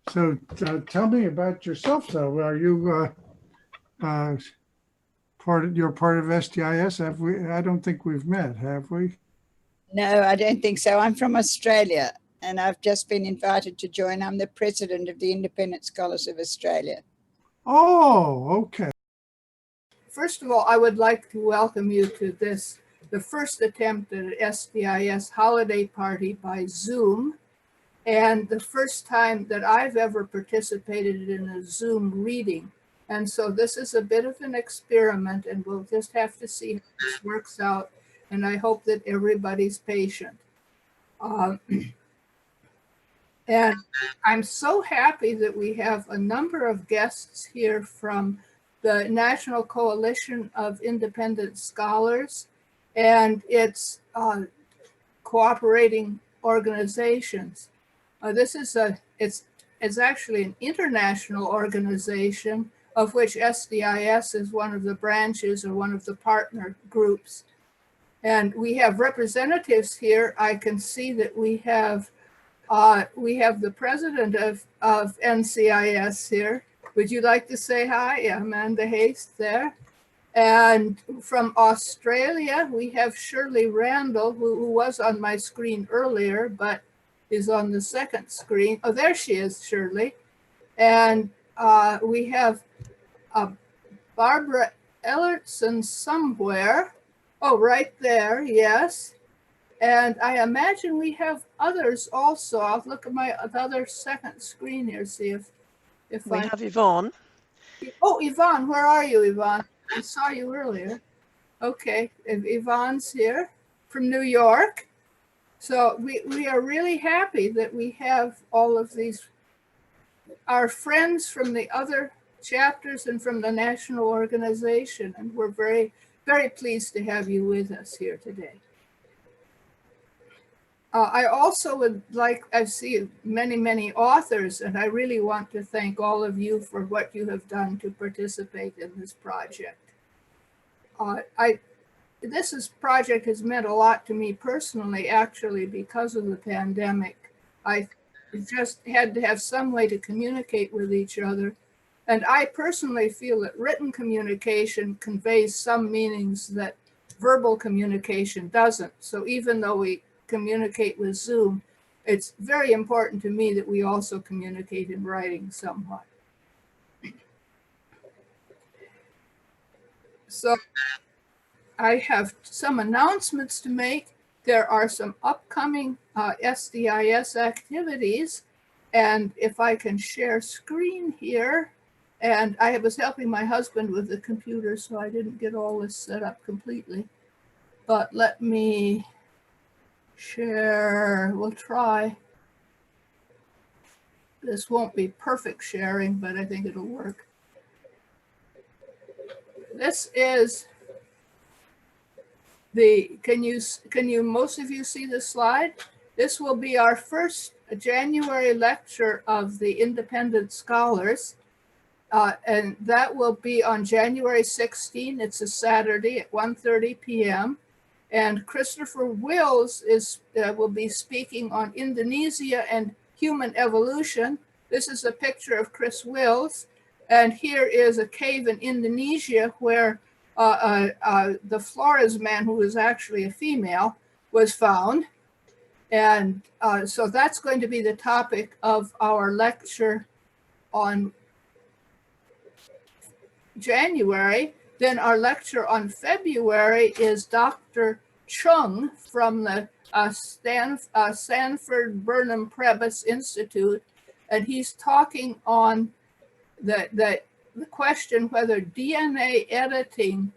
So tell me about yourself, though. Are you uh, you're part of SDIS? Have we? I don't think we've met, have we? No, I don't think so. I'm from Australia and I've just been invited to join. I'm the president of the Independent Scholars of Australia. Oh, okay. First of all, I would like to welcome you to this, the first attempt at an SDIS holiday party by Zoom, and the first time that I've ever participated in a Zoom reading. And so this is a bit of an experiment, and we'll just have to see how this works out. And I hope that everybody's patient. And I'm so happy that we have a number of guests here from the National Coalition of Independent Scholars and its cooperating organizations. It's actually an international organization of which SDIS is one of the branches or one of the partner groups. And we have representatives here. I can see that we have the president of NCIS here. Would you like to say hi? Yeah, Amanda Haste there. And from Australia, we have Shirley Randall, who was on my screen earlier, but is on the second screen. Oh, there she is, Shirley. And we have Barbara Ellertson somewhere. Oh, right there, yes. And I imagine we have others also. I'll look at my other second screen here, see if we have Yvonne. Oh, Yvonne, where are you, Yvonne? I saw you earlier. Okay, Yvonne's here from New York. So we are really happy that we have all of these, our friends from the other chapters and from the national organization. And we're very, very pleased to have you with us here today. I also would like, I see many, many authors, and I really want to thank all of you for what you have done to participate in this project. This project has meant a lot to me personally, actually, because of the pandemic. I just had to have some way to communicate with each other. And I personally feel that written communication conveys some meanings that verbal communication doesn't. So even though we communicate with Zoom, it's very important to me that we also communicate in writing somewhat. So I have some announcements to make. There are some upcoming SDIS activities, and if I can share screen here, and I was helping my husband with the computer, so I didn't get all this set up completely, but let me share. We'll try. This won't be perfect sharing, but I think it'll work. This is the, can you most of you see the slide? This will be our first January lecture of the Independent Scholars. And that will be on January 16. It's a Saturday at 1:30 p.m. And Christopher Wills will be speaking on Indonesia and human evolution. This is a picture of Chris Wills. And here is a cave in Indonesia where the Flores man, who is actually a female, was found. And so that's going to be the topic of our lecture on January. Then our lecture on February is Dr. Chung from the Sanford Burnham Prebys Institute, and he's talking on the question whether DNA editing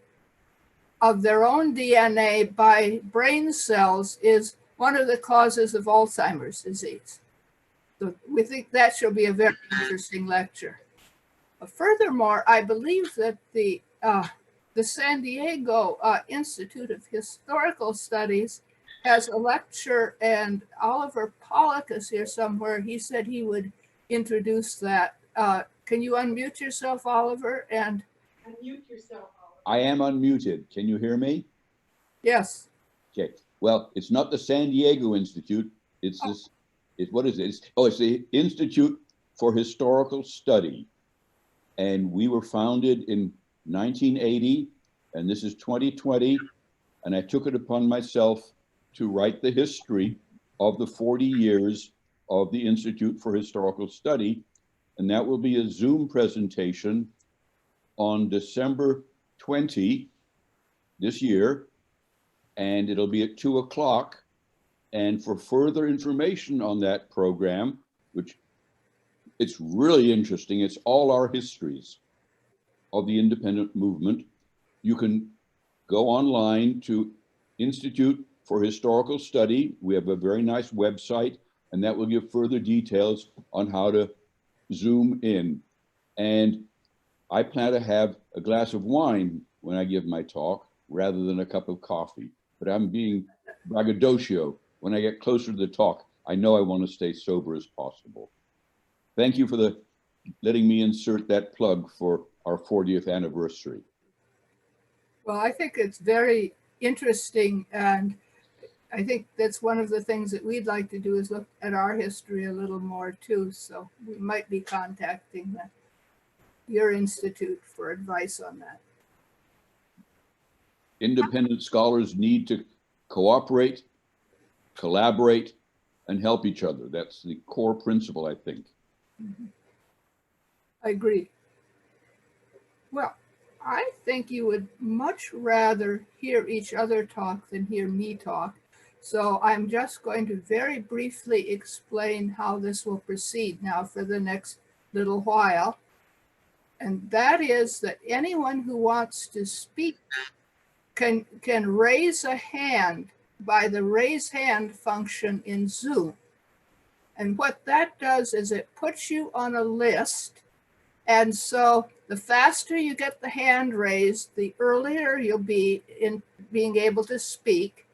of their own DNA by brain cells is one of the causes of Alzheimer's disease. So we think that should be a very interesting lecture. Furthermore, I believe that the San Diego Institute of Historical Studies has a lecture, and Oliver Pollock is here somewhere. He said he would introduce that. Can you unmute yourself, Oliver? And unmute yourself, Oliver. I am unmuted. Can you hear me? Yes. Okay. Well, it's not the San Diego Institute. It's this. What is it? It's the Institute for Historical Study. And we were founded in 1980, and this is 2020. And I took it upon myself to write the history of the 40 years of the Institute for Historical Study. And that will be a Zoom presentation on December 20 this year. And it'll be at 2 o'clock. And for further information on that program, which it's really interesting, it's all our histories of the independent movement. You can go online to Institute for Historical Study. We have a very nice website, and that will give further details on how to Zoom in. And I plan to have a glass of wine when I give my talk rather than a cup of coffee, but I'm being braggadocio. When I get closer to the talk, I know I want to stay sober as possible. Thank you for letting me insert that plug for our 40th anniversary. Well, I think it's very interesting, and I think that's one of the things that we'd like to do is look at our history a little more too. So we might be contacting your institute for advice on that. Independent scholars need to cooperate, collaborate, and help each other. That's the core principle, I think. I agree. Well, I think you would much rather hear each other talk than hear me talk. So I'm just going to very briefly explain how this will proceed now for the next little while. And that is that anyone who wants to speak can raise a hand by the raise hand function in Zoom. And what that does is it puts you on a list. And so the faster you get the hand raised, the earlier you'll be in being able to speak.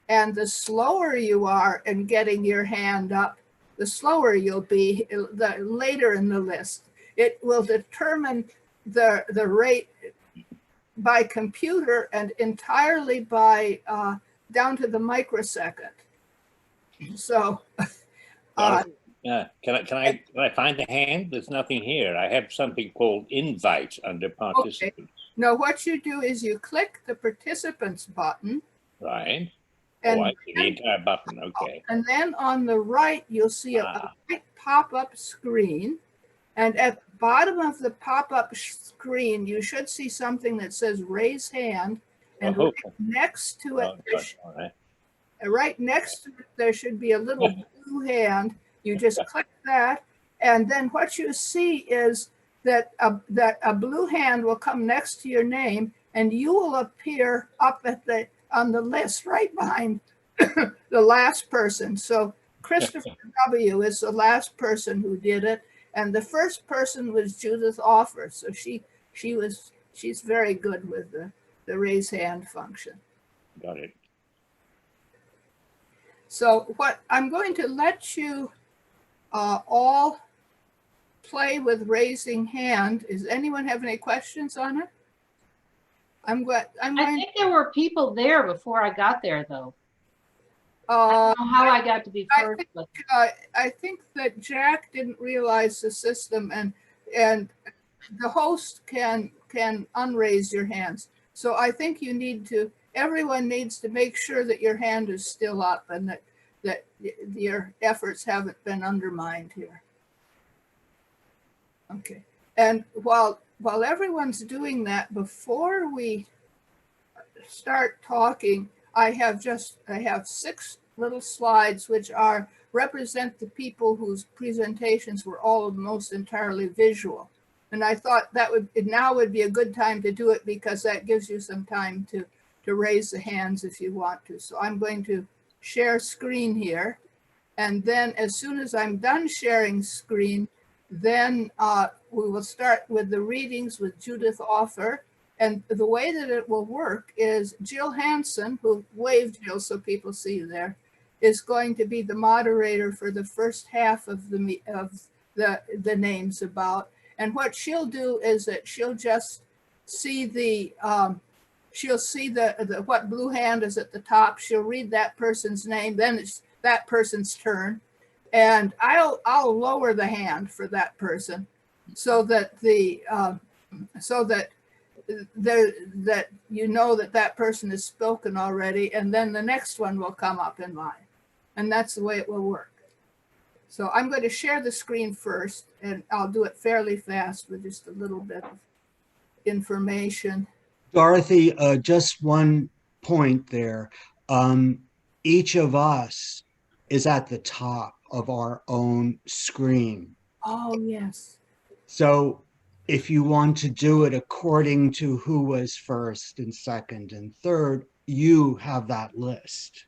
And the slower you are in getting your hand up, the slower you'll be the later in the list. It will determine the rate by computer and entirely by down to the microsecond. So can I find the hand? There's nothing here. I have something called invite under participants. Okay. Now what you do is you click the participants button. Right. And I see the entire button. Okay. And then on the right, you'll see a white pop-up screen. And at the bottom of the pop-up screen, you should see something that says raise hand. And right next to it, right next to it, there should be a little blue hand. You just click that. And then what you see is that a blue hand will come next to your name, and you will appear up at on the list right behind the last person. So Christopher W. is the last person who did it. And the first person was Judith Offer. So she's very good with the raise hand function. Got it. So what I'm going to let you all play with raising hand. Does anyone have any questions on it? I think there were people there before I got there, though. I don't know how I got to be first. I think that Jack didn't realize the system, and the host can unraise your hands. So I think everyone needs to make sure that your hand is still up and that your efforts haven't been undermined here. Okay. And while everyone's doing that, before we start talking, I have 6 little slides which represent the people whose presentations were almost entirely visual. And I thought now would be a good time to do it because that gives you some time to raise the hands if you want to. So I'm going to share screen here. And then as soon as I'm done sharing screen, then we will start with the readings with Judith Offer. And the way that it will work is Jill Hansen, who waved Jill so people see you there, is going to be the moderator for the first half of the names about. And what she'll do is that she'll just see what blue hand is at the top. She'll read that person's name, then it's that person's turn. And I'll lower the hand for that person so that that you know that that person has spoken already, and then the next one will come up in line. And that's the way it will work. So I'm going to share the screen first, and I'll do it fairly fast with just a little bit of information. Dorothy, just one point there. Each of us is at the top of our own screen. Oh, yes. So if you want to do it according to who was first and second and third, you have that list.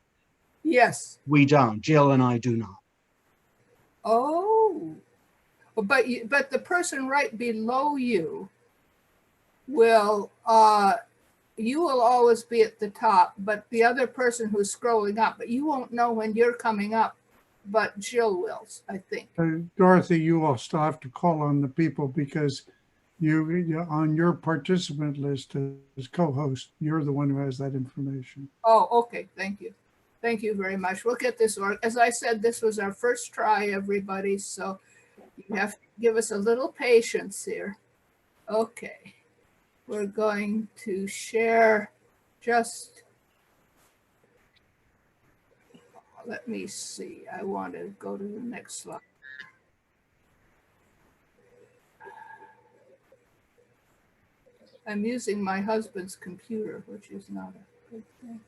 Yes. We don't. Jill and I do not. Oh, but the person right below you will you will always be at the top, but the other person who's scrolling up, but you won't know when you're coming up, but Jill will, I think. Dorothy, you will still have to call on the people because you on your participant list as co-host, you're the one who has that information. Oh, okay. Thank you. Thank you very much. We'll get this work. As I said, this was our first try, everybody. So you have to give us a little patience here. Okay. We're going to share just, let me see. I want to go to the next slide. I'm using my husband's computer, which is not a good thing.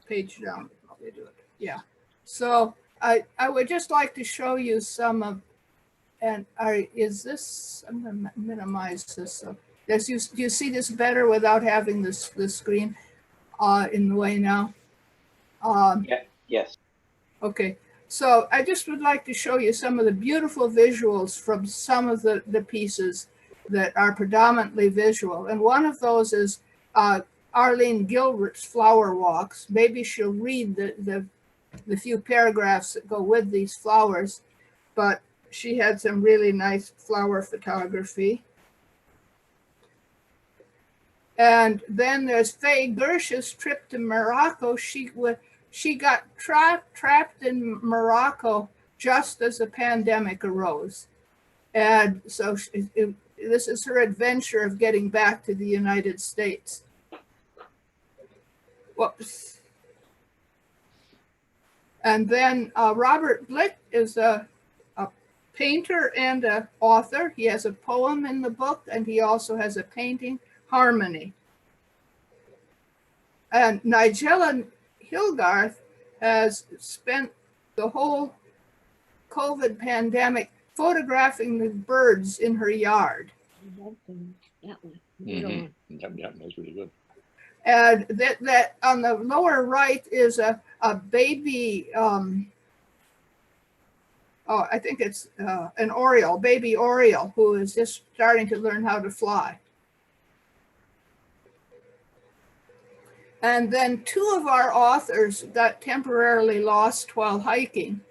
Page down, probably do it. Yeah. So I would just like to show you some of, and is this, I'm going to minimize this. So do you see this better without having the screen in the way now? Yeah, yes. Okay. So I just would like to show you some of the beautiful visuals from some of the pieces that are predominantly visual. And one of those is Arlene Gilbert's Flower Walks. Maybe she'll read the few paragraphs that go with these flowers, but she had some really nice flower photography. And then there's Faye Gersh's trip to Morocco. She got trapped in Morocco just as the pandemic arose. And so this is her adventure of getting back to the United States. Whoops. And then Robert Blick is a painter and an author. He has a poem in the book, and he also has a painting, Harmony. And Nigella Hilgarth has spent the whole COVID pandemic photographing the birds in her yard. Yeah, that's really good. And that on the lower right is a baby, I think it's an oriole, baby oriole, who is just starting to learn how to fly. And then two of our authors got temporarily lost while hiking.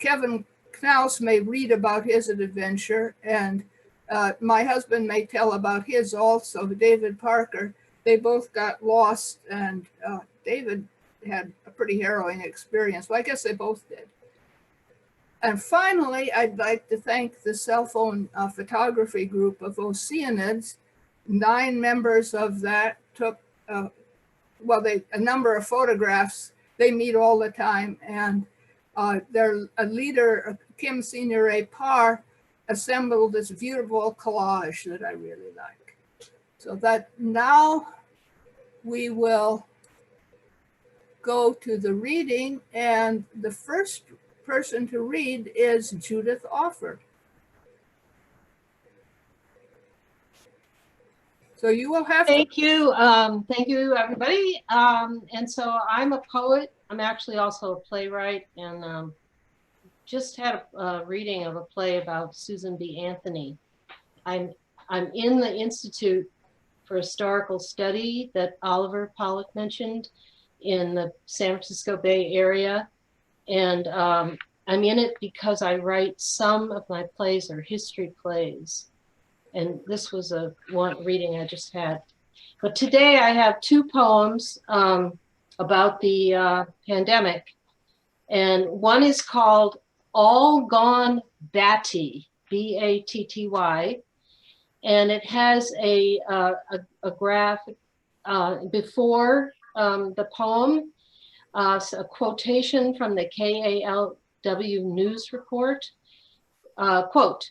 Kevin Knaus may read about his adventure, and my husband may tell about his also, David Parker. They both got lost, and David had a pretty harrowing experience. Well, I guess they both did. And finally, I'd like to thank the cell phone photography group of Oceanids. 9 members of that took, a number of photographs. They meet all the time, and their leader, Kim Senior Parr, assembled this beautiful collage that I really like. So that now we will go to the reading, and the first person to read is Judith Offer. So you will have Thank you, everybody. And so I'm a poet. I'm actually also a playwright, and just had a reading of a play about Susan B. Anthony. I'm in the Institute for Historical Study that Oliver Pollock mentioned in the San Francisco Bay Area. And I'm in it because I write some of my plays are history plays. And this was one reading I just had. But today I have 2 poems. about the pandemic. And one is called All Gone Batty, B-A-T-T-Y. And it has a graph before the poem, a quotation from the KALW news report. Quote,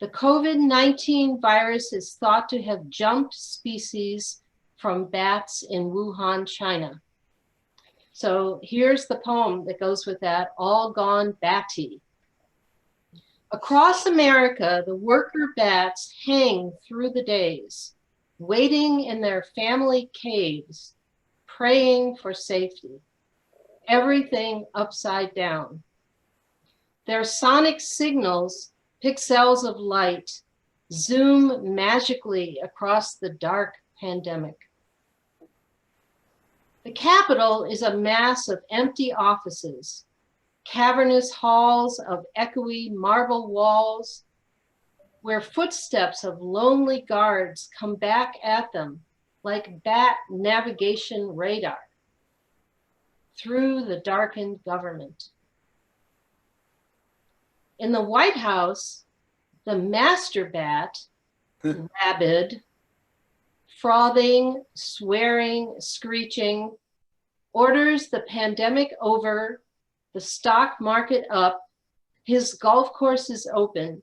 the COVID-19 virus is thought to have jumped species from bats in Wuhan, China. So here's the poem that goes with that, All Gone Batty. Across America, the worker bats hang through the days, waiting in their family caves, praying for safety. Everything upside down. Their sonic signals, pixels of light, zoom magically across the dark pandemic. The Capitol is a mass of empty offices, cavernous halls of echoey marble walls, where footsteps of lonely guards come back at them like bat navigation radar through the darkened government. In the White House, the master bat, rabid, frothing, swearing, screeching, orders the pandemic over, the stock market up, his golf courses open,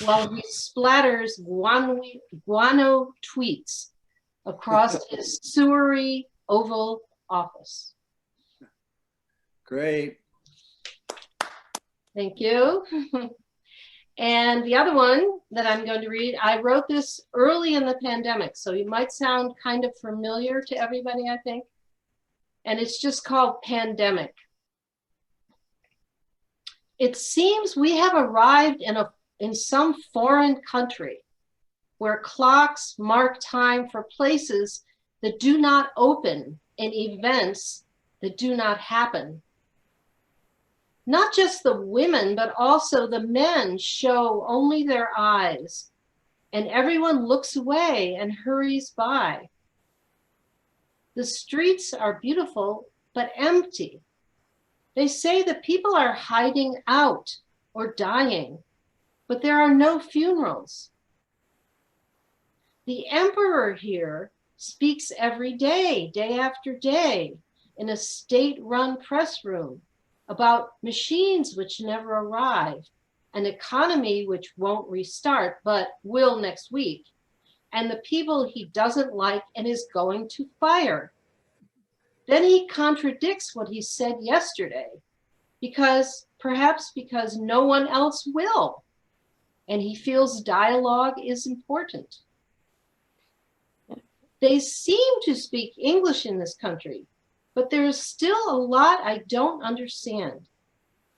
while he splatters guano tweets across his sewery Oval Office. Great. Thank you. And the other one that I'm going to read, I wrote this early in the pandemic, so it might sound kind of familiar to everybody, I think. And it's just called Pandemic. It seems we have arrived in some foreign country where clocks mark time for places that do not open and events that do not happen. Not just the women, but also the men show only their eyes, and everyone looks away and hurries by. The streets are beautiful, but empty. They say that people are hiding out or dying, but there are no funerals. The emperor here speaks every day, day after day, in a state-run press room about machines which never arrive, an economy which won't restart, but will next week, and the people he doesn't like and is going to fire. Then he contradicts what he said yesterday, perhaps because no one else will, and he feels dialogue is important. They seem to speak English in this country, but there is still a lot I don't understand.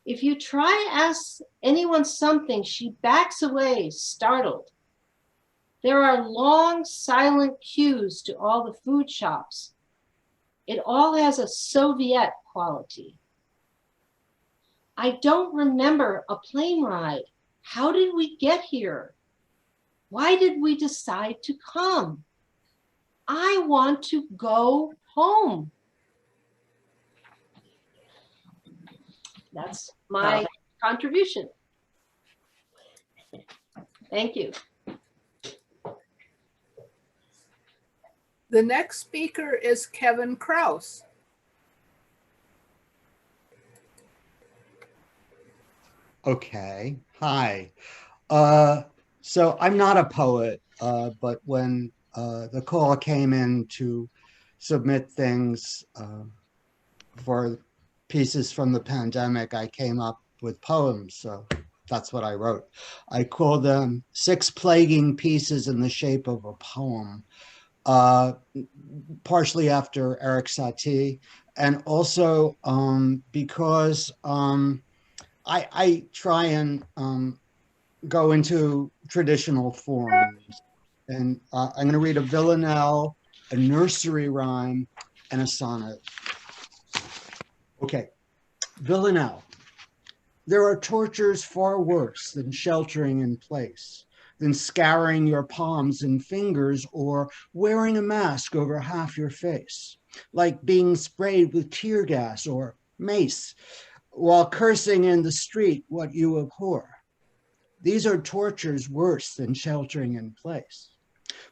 If you try to ask anyone something, she backs away, startled. There are long, silent queues to all the food shops. It all has a Soviet quality. I don't remember a plane ride. How did we get here? Why did we decide to come? I want to go home. That's my contribution. Thank you. The next speaker is Kevin Krause. Okay, hi. So I'm not a poet, but when the call came in to submit things for pieces from the pandemic, I came up with poems, so that's what I wrote. I called them 6 plaguing pieces in the shape of a poem, partially after Eric Satie, and also because I try and go into traditional forms. And I'm going to read a villanelle, a nursery rhyme, and a sonnet. Okay, villanelle. There are tortures far worse than sheltering in place, than scouring your palms and fingers or wearing a mask over half your face. like being sprayed with tear gas or mace, while cursing in the street what you abhor. These are tortures worse than sheltering in place.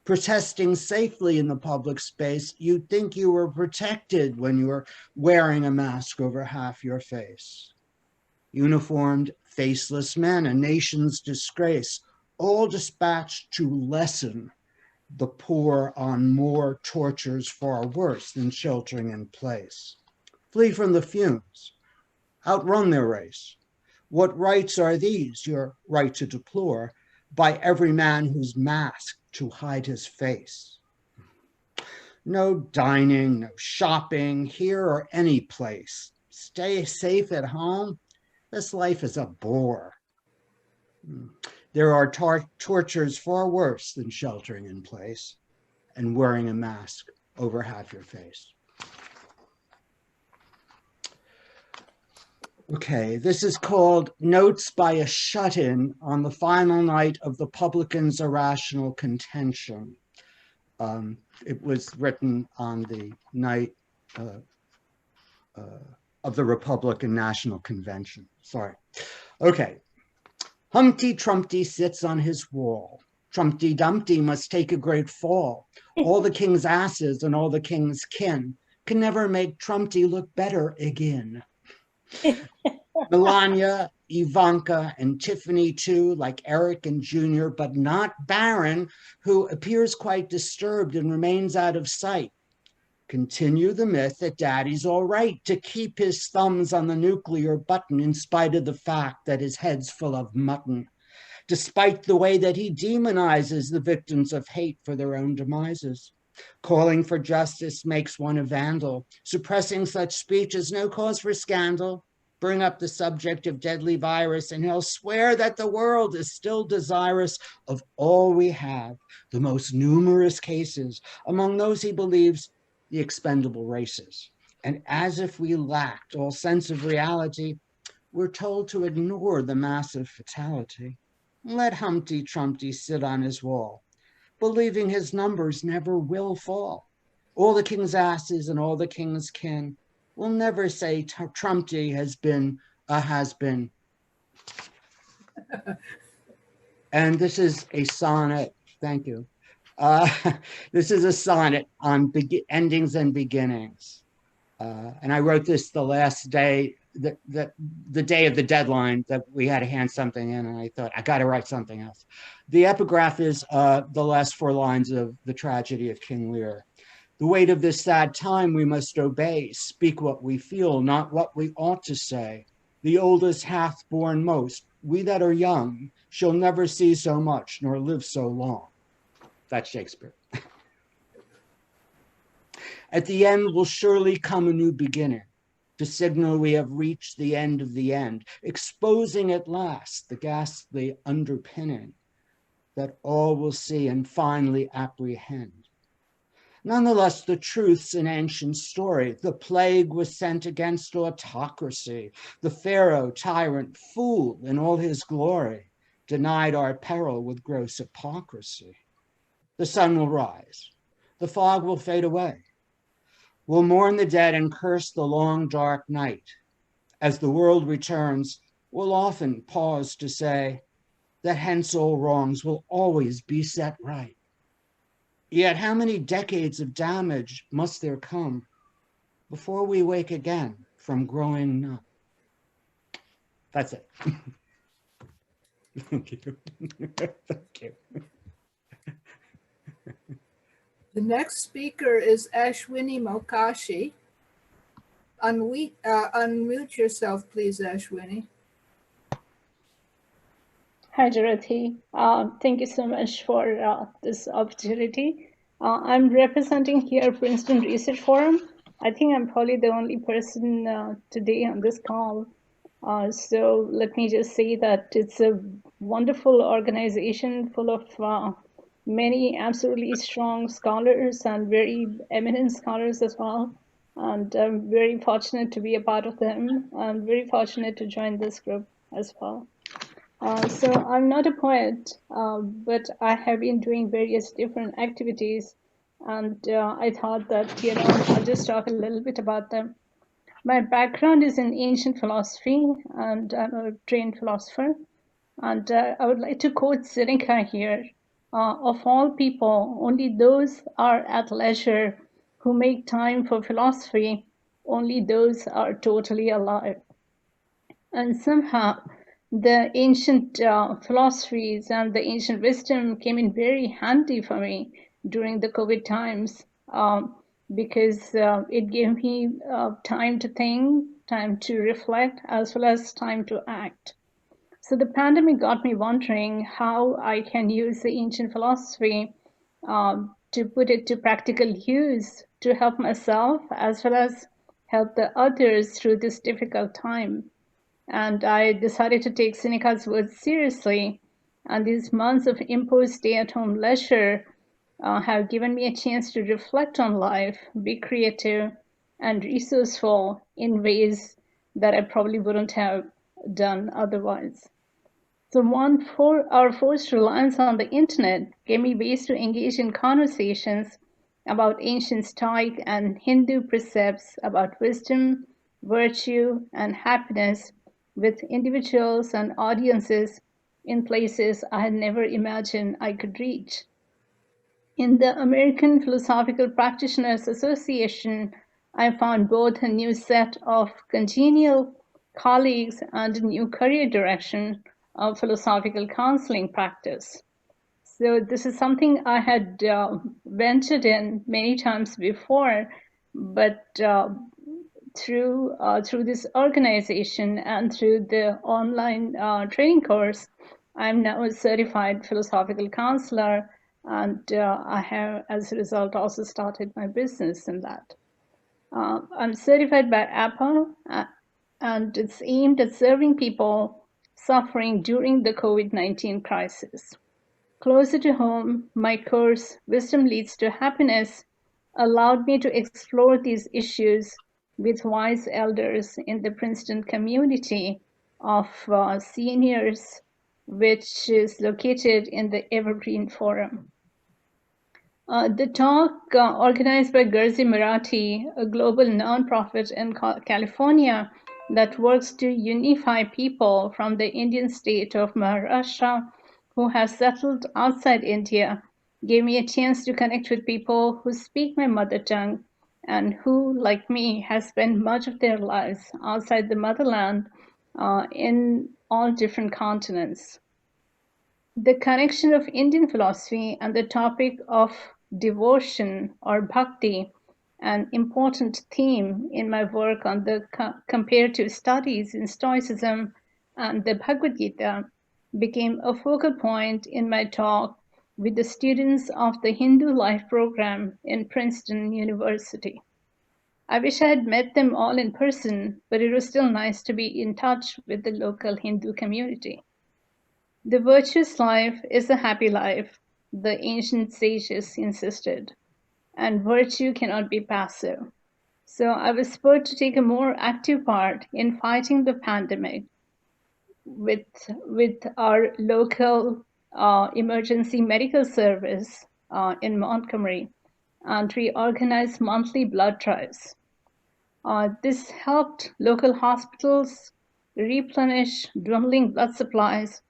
Protesting safely in the public space, you'd think you were protected when you were wearing a mask over half your face. Uniformed, faceless men, a nation's disgrace, all dispatched to lessen the poor on more tortures far worse than sheltering in place. Flee from the fumes, outrun their race. What rights are these, your right to deplore, by every man who's masked to hide his face? No dining, no shopping, here or any place. Stay safe at home. This life is a bore. There are tortures far worse than sheltering in place and wearing a mask over half your face. Okay, this is called Notes by a Shut-In on the Final Night of the Publicans' Irrational Contention. It was written on the night of the Republican National Convention. Sorry. Okay. Humpty Trumpty sits on his wall. Trumpty Dumpty must take a great fall. All the king's asses and all the king's kin can never make Trumpty look better again. Melania, Ivanka, and Tiffany too, like Eric and Junior, but not Barron, who appears quite disturbed and remains out of sight. Continue the myth that Daddy's all right to keep his thumbs on the nuclear button in spite of the fact that his head's full of mutton, despite the way that he demonizes the victims of hate for their own demises. Calling for justice makes one a vandal. Suppressing such speech is no cause for scandal. Bring up the subject of deadly virus and he'll swear that the world is still desirous of all we have, the most numerous cases, among those he believes the expendable races. And as if we lacked all sense of reality, we're told to ignore the massive fatality. Let Humpty Trumpty sit on his wall, believing his numbers never will fall. All the king's asses and all the king's kin will never say Trumpty has been a has-been. And this is a sonnet, thank you. This is a sonnet on endings and beginnings. And I wrote this the last day, the day of the deadline that we had to hand something in, and I thought, I gotta write something else. The epigraph is the last 4 lines of The Tragedy of King Lear. The weight of this sad time we must obey, speak what we feel, not what we ought to say. The oldest hath borne most, we that are young shall never see so much, nor live so long. That's Shakespeare. At the end will surely come a new beginning, to signal we have reached the end of the end, exposing at last the ghastly underpinning that all will see and finally apprehend. Nonetheless, the truth's an ancient story. The plague was sent against autocracy. The Pharaoh, tyrant, fool in all his glory, denied our peril with gross hypocrisy. The sun will rise. The fog will fade away. We'll mourn the dead and curse the long, dark night. As the world returns, we'll often pause to say that hence all wrongs will always be set right. Yet how many decades of damage must there come before we wake again from growing numb? That's it. Thank you. Thank you. The next speaker is Ashwini Mokashi. Unmute yourself, please, Ashwini. Hi, Dorothy. Thank you so much for this opportunity. I'm representing here Princeton Research Forum. I think I'm probably the only person today on this call. So let me just say that it's a wonderful organization full of many absolutely strong scholars and very eminent scholars as well. And I'm very fortunate to be a part of them. I'm very fortunate to join this group as well. So I'm not a poet, but I have been doing various different activities And I thought that, I'll just talk a little bit about them. My background is in ancient philosophy, and I'm a trained philosopher. And I would like to quote Seneca here. Of all people, only those are at leisure who make time for philosophy. Only those are totally alive. And somehow the ancient philosophies and the ancient wisdom came in very handy for me during the COVID times, because it gave me time to think, time to reflect, as well as time to act. So the pandemic got me wondering how I can use the ancient philosophy to put it to practical use to help myself as well as help the others through this difficult time. And I decided to take Seneca's words seriously. And these months of imposed stay-at-home leisure have given me a chance to reflect on life, be creative and resourceful in ways that I probably wouldn't have done otherwise. So our forced reliance on the internet gave me ways to engage in conversations about ancient Stoic and Hindu precepts about wisdom, virtue, and happiness with individuals and audiences in places I had never imagined I could reach. In the American Philosophical Practitioners Association, I found both a new set of congenial colleagues and a new career direction of philosophical counseling practice. So this is something I had ventured in many times before, but through this organization and through the online training course, I'm now a certified philosophical counselor, and I have, as a result, also started my business in that. I'm certified by Apple, and it's aimed at serving people suffering during the COVID-19 crisis. Closer to home, my course, Wisdom Leads to Happiness, allowed me to explore these issues with wise elders in the Princeton community of seniors, which is located in the Evergreen Forum. The talk, organized by Gurzi Marathi, a global nonprofit in California that works to unify people from the Indian state of Maharashtra who have settled outside India, gave me a chance to connect with people who speak my mother tongue and who, like me, have spent much of their lives outside the motherland in all different continents. The connection of Indian philosophy and the topic of devotion or bhakti, an important theme in my work on the comparative studies in Stoicism and the Bhagavad Gita, became a focal point in my talk with the students of the Hindu Life program in Princeton University. I wish I had met them all in person, but it was still nice to be in touch with the local Hindu community. The virtuous life is a happy life, the ancient sages insisted, and virtue cannot be passive. So I was spurred to take a more active part in fighting the pandemic with our local emergency medical service in Montgomery, and we organized monthly blood drives. This helped local hospitals replenish dwindling blood supplies,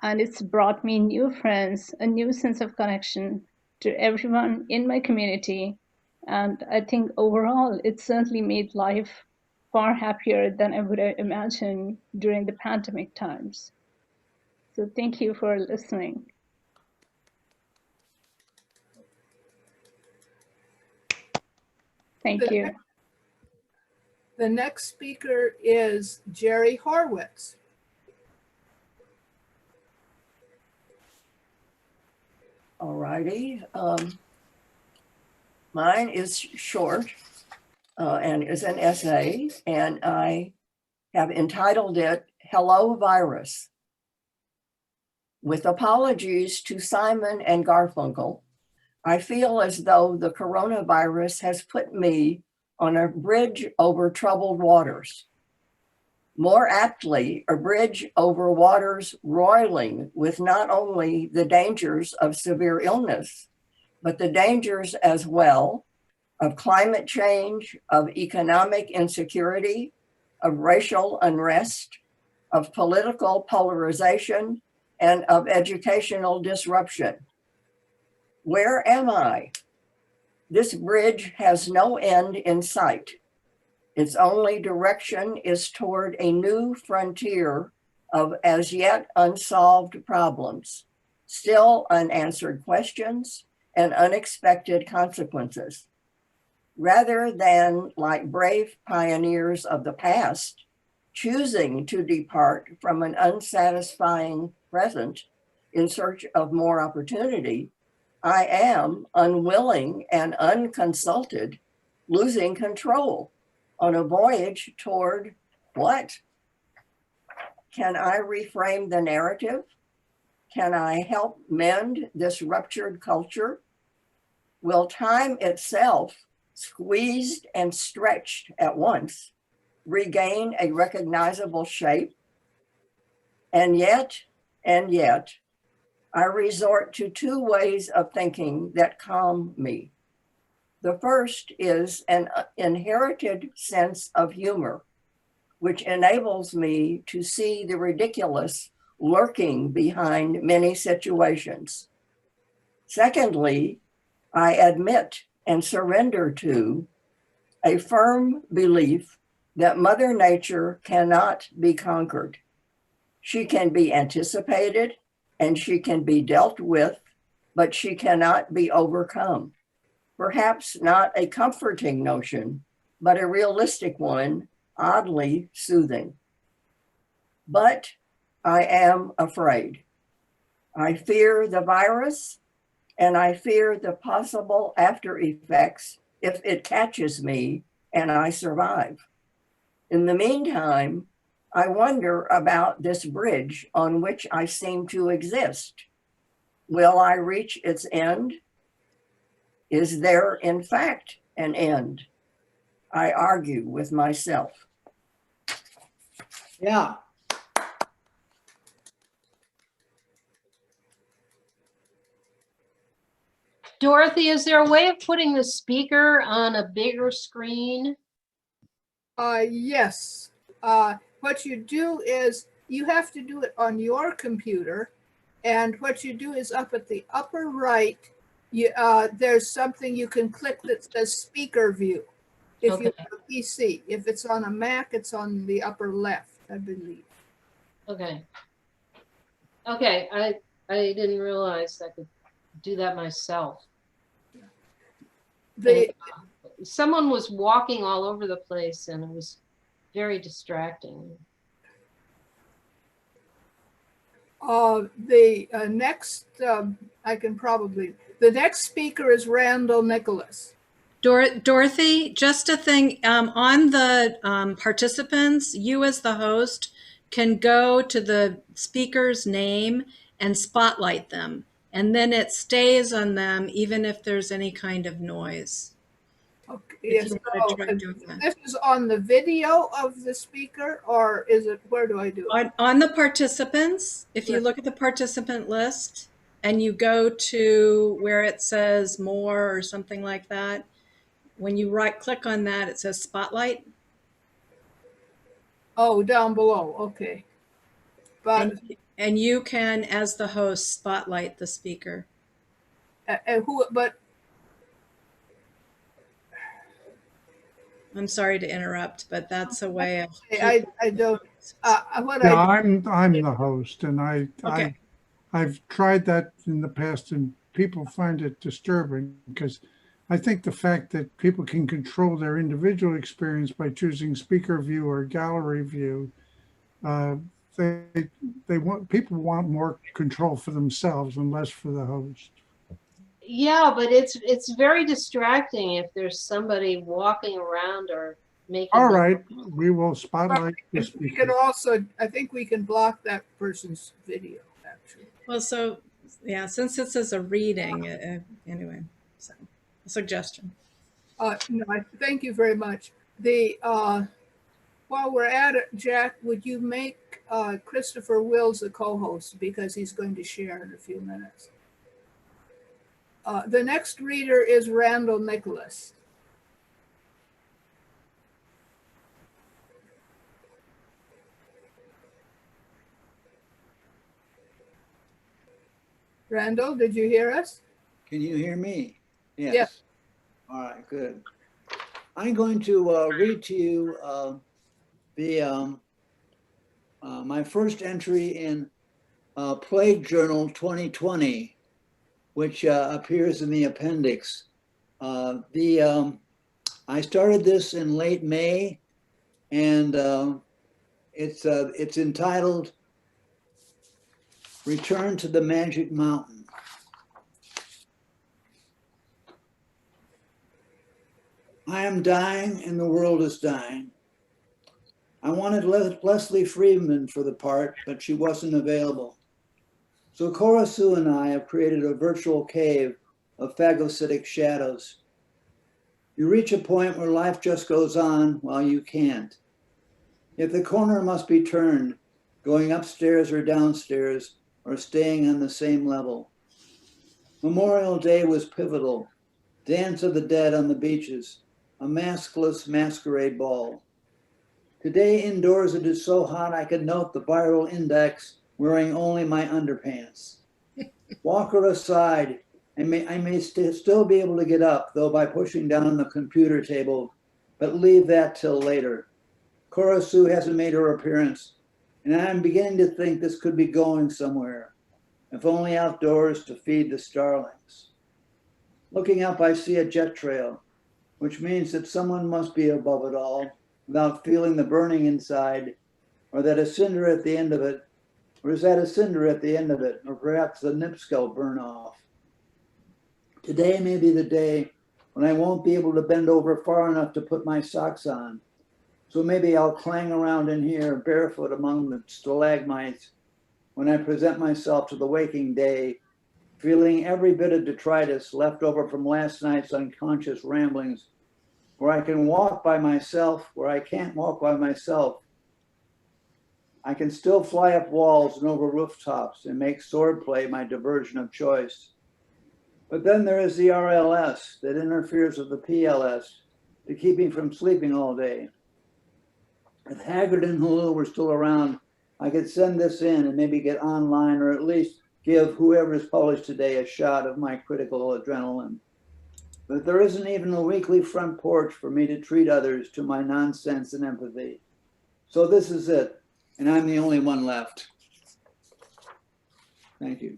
and it's brought me new friends, a new sense of connection to everyone in my community. And I think overall, it certainly made life far happier than I would have imagined during the pandemic times. So thank you for listening. Thank you. The next speaker is Jerry Horwitz. All righty. Mine is short and is an essay, and I have entitled it, Hello Virus. With apologies to Simon and Garfunkel, I feel as though the coronavirus has put me on a bridge over troubled waters. More aptly, a bridge over waters roiling with not only the dangers of severe illness, but the dangers as well of climate change, of economic insecurity, of racial unrest, of political polarization, and of educational disruption. Where am I? This bridge has no end in sight. Its only direction is toward a new frontier of as yet unsolved problems, still unanswered questions, and unexpected consequences. Rather than, like brave pioneers of the past, choosing to depart from an unsatisfying present in search of more opportunity, I am, unwilling and unconsulted, losing control on a voyage toward what? Can I reframe the narrative? Can I help mend this ruptured culture? Will time itself, squeezed and stretched at once, regain a recognizable shape? And yet, I resort to two ways of thinking that calm me. The first is an inherited sense of humor, which enables me to see the ridiculous lurking behind many situations. Secondly, I admit and surrender to a firm belief that Mother Nature cannot be conquered. She can be anticipated and she can be dealt with, but she cannot be overcome. Perhaps not a comforting notion, but a realistic one, oddly soothing. But I am afraid. I fear the virus, and I fear the possible after effects if it catches me and I survive. In the meantime, I wonder about this bridge on which I seem to exist. Will I reach its end? Is there, in fact, an end? I argue with myself. Yeah. Dorothy, is there a way of putting the speaker on a bigger screen? Yes. What you do is you have to do it on your computer. And what you do is up at the upper right, there's something you can click that says speaker view. If you have a PC, if it's on a Mac, it's on the upper left, I believe. Okay. Okay, I didn't realize I could do that myself. Someone was walking all over the place and it was very distracting. The next, the next speaker is Randall Nicholas. Dorothy, just a thing, on the participants, you as the host can go to the speaker's name and spotlight them, and then it stays on them even if there's any kind of noise. Okay, yes. So, this is on the video of the speaker, or is it, where do I do it? On the participants, if you look at the participant list and you go to where it says more or something like that, when you right click on that, it says spotlight. Oh, down below. Okay. But and you can, as the host, spotlight the speaker. But I'm sorry to interrupt, but that's a way of. I don't. I'm the host, and I've tried that in the past, and people find it disturbing because I think the fact that people can control their individual experience by choosing speaker view or gallery view, people want more control for themselves and less for the host. Yeah, but it's very distracting if there's somebody walking around or making. All right, we will spotlight the speaker. We can also, I think we can block that person's video, actually. Well, so yeah, since this is a reading, anyway, so a suggestion. No, thank you very much. While we're at it, Jack, would you make Christopher Wills a co-host because he's going to share in a few minutes? The next reader is Randall Nicholas. Randall, did you hear us? Can you hear me? Yes. Yes. All right, good. I'm going to read to you my first entry in Plague Journal 2020, which appears in the appendix. I started this in late May, and it's entitled "Return to the Magic Mountain." I am dying and the world is dying. I wanted Leslie Friedman for the part, but she wasn't available. So Cora Sue and I have created a virtual cave of phagocytic shadows. You reach a point where life just goes on while you can't. Yet the corner must be turned, going upstairs or downstairs, or staying on the same level. Memorial Day was pivotal. Dance of the Dead on the beaches, a maskless masquerade ball. Today indoors it is so hot I could note the viral index wearing only my underpants. Walk her aside. I may still be able to get up, though by pushing down the computer table, but leave that till later. Cora Sue hasn't made her appearance, and I'm beginning to think this could be going somewhere, if only outdoors to feed the starlings. Looking up, I see a jet trail, which means that someone must be above it all without feeling the burning inside, or that a cinder at the end of it, or is that a cinder at the end of it, or perhaps the nipsco burn off. Today may be the day when I won't be able to bend over far enough to put my socks on. So maybe I'll clang around in here barefoot among the stalagmites when I present myself to the waking day, feeling every bit of detritus left over from last night's unconscious ramblings, where I can walk by myself, where I can't walk by myself. I can still fly up walls and over rooftops and make swordplay my diversion of choice. But then there is the RLS that interferes with the PLS to keep me from sleeping all day. If Haggard and Hulu were still around, I could send this in and maybe get online, or at least give whoever is published today a shot of my critical adrenaline. But there isn't even a weekly front porch for me to treat others to my nonsense and empathy. So this is it, and I'm the only one left. Thank you.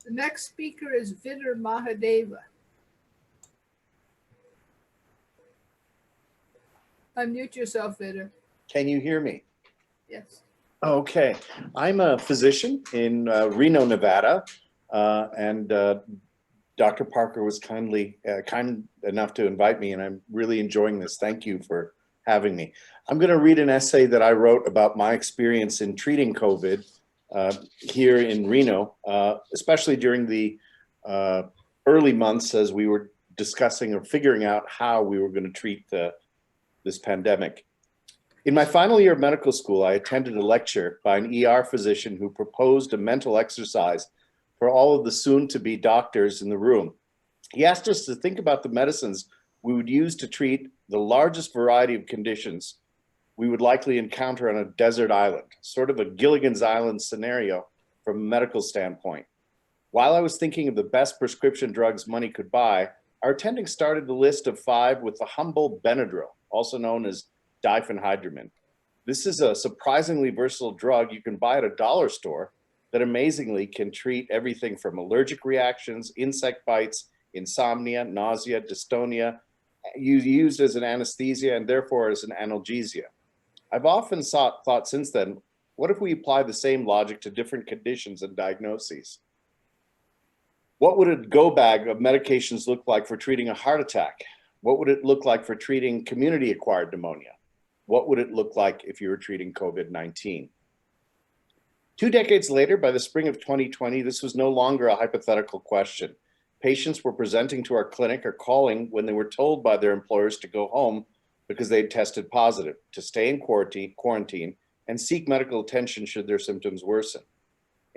The next speaker is Vidar Mahadeva. Unmute yourself, Vidar. Can you hear me? Yes. Okay. I'm a physician in Reno, Nevada, and Dr. Parker was kind enough to invite me, and I'm really enjoying this. Thank you for having me. I'm going to read an essay that I wrote about my experience in treating COVID here in Reno, especially during the early months as we were discussing or figuring out how we were going to treat this pandemic. In my final year of medical school, I attended a lecture by an ER physician who proposed a mental exercise for all of the soon-to-be doctors in the room. He asked us to think about the medicines we would use to treat the largest variety of conditions we would likely encounter on a desert island, sort of a Gilligan's Island scenario from a medical standpoint. While I was thinking of the best prescription drugs money could buy, our attending started the list of 5 with the humble Benadryl, also known as diphenhydramine. This is a surprisingly versatile drug you can buy at a dollar store that amazingly can treat everything from allergic reactions, insect bites, insomnia, nausea, dystonia, used as an anesthesia and therefore as an analgesia. I've often thought since then, what if we apply the same logic to different conditions and diagnoses? What would a go bag of medications look like for treating a heart attack? What would it look like for treating community-acquired pneumonia? What would it look like if you were treating COVID-19? 2 decades later, by the spring of 2020, this was no longer a hypothetical question. Patients were presenting to our clinic or calling when they were told by their employers to go home because they had tested positive, to stay in quarantine, and seek medical attention should their symptoms worsen.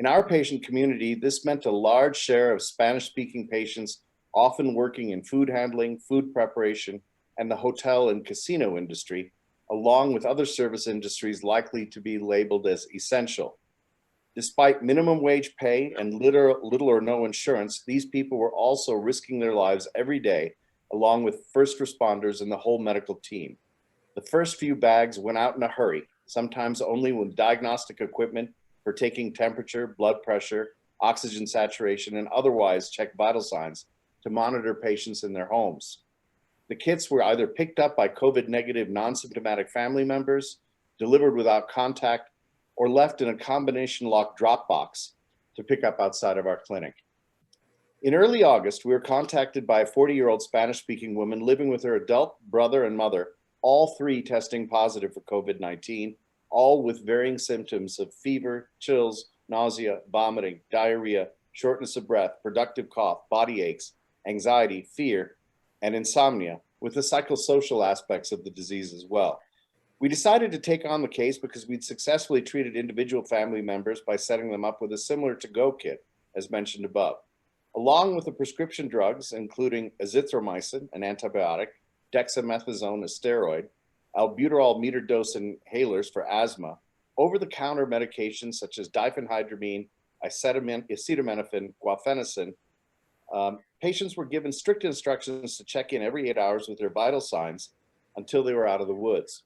In our patient community, this meant a large share of Spanish-speaking patients, often working in food handling, food preparation, and the hotel and casino industry, along with other service industries likely to be labeled as essential. Despite minimum wage pay and little or no insurance, these people were also risking their lives every day, along with first responders and the whole medical team. The first few bags went out in a hurry, sometimes only with diagnostic equipment for taking temperature, blood pressure, oxygen saturation, and otherwise check vital signs to monitor patients in their homes. The kits were either picked up by COVID-negative non-symptomatic family members, delivered without contact, or left in a combination lock drop box to pick up outside of our clinic. In early August, we were contacted by a 40-year-old Spanish-speaking woman living with her adult brother and mother, all three testing positive for COVID-19, all with varying symptoms of fever, chills, nausea, vomiting, diarrhea, shortness of breath, productive cough, body aches, anxiety, fear, and insomnia, with the psychosocial aspects of the disease as well. We decided to take on the case because we'd successfully treated individual family members by setting them up with a similar to-go kit, as mentioned above, along with the prescription drugs, including azithromycin, an antibiotic, dexamethasone, a steroid, albuterol meter-dose inhalers for asthma, over-the-counter medications such as diphenhydramine, acetaminophen, guaifenesin. Patients were given strict instructions to check in every 8 hours with their vital signs until they were out of the woods.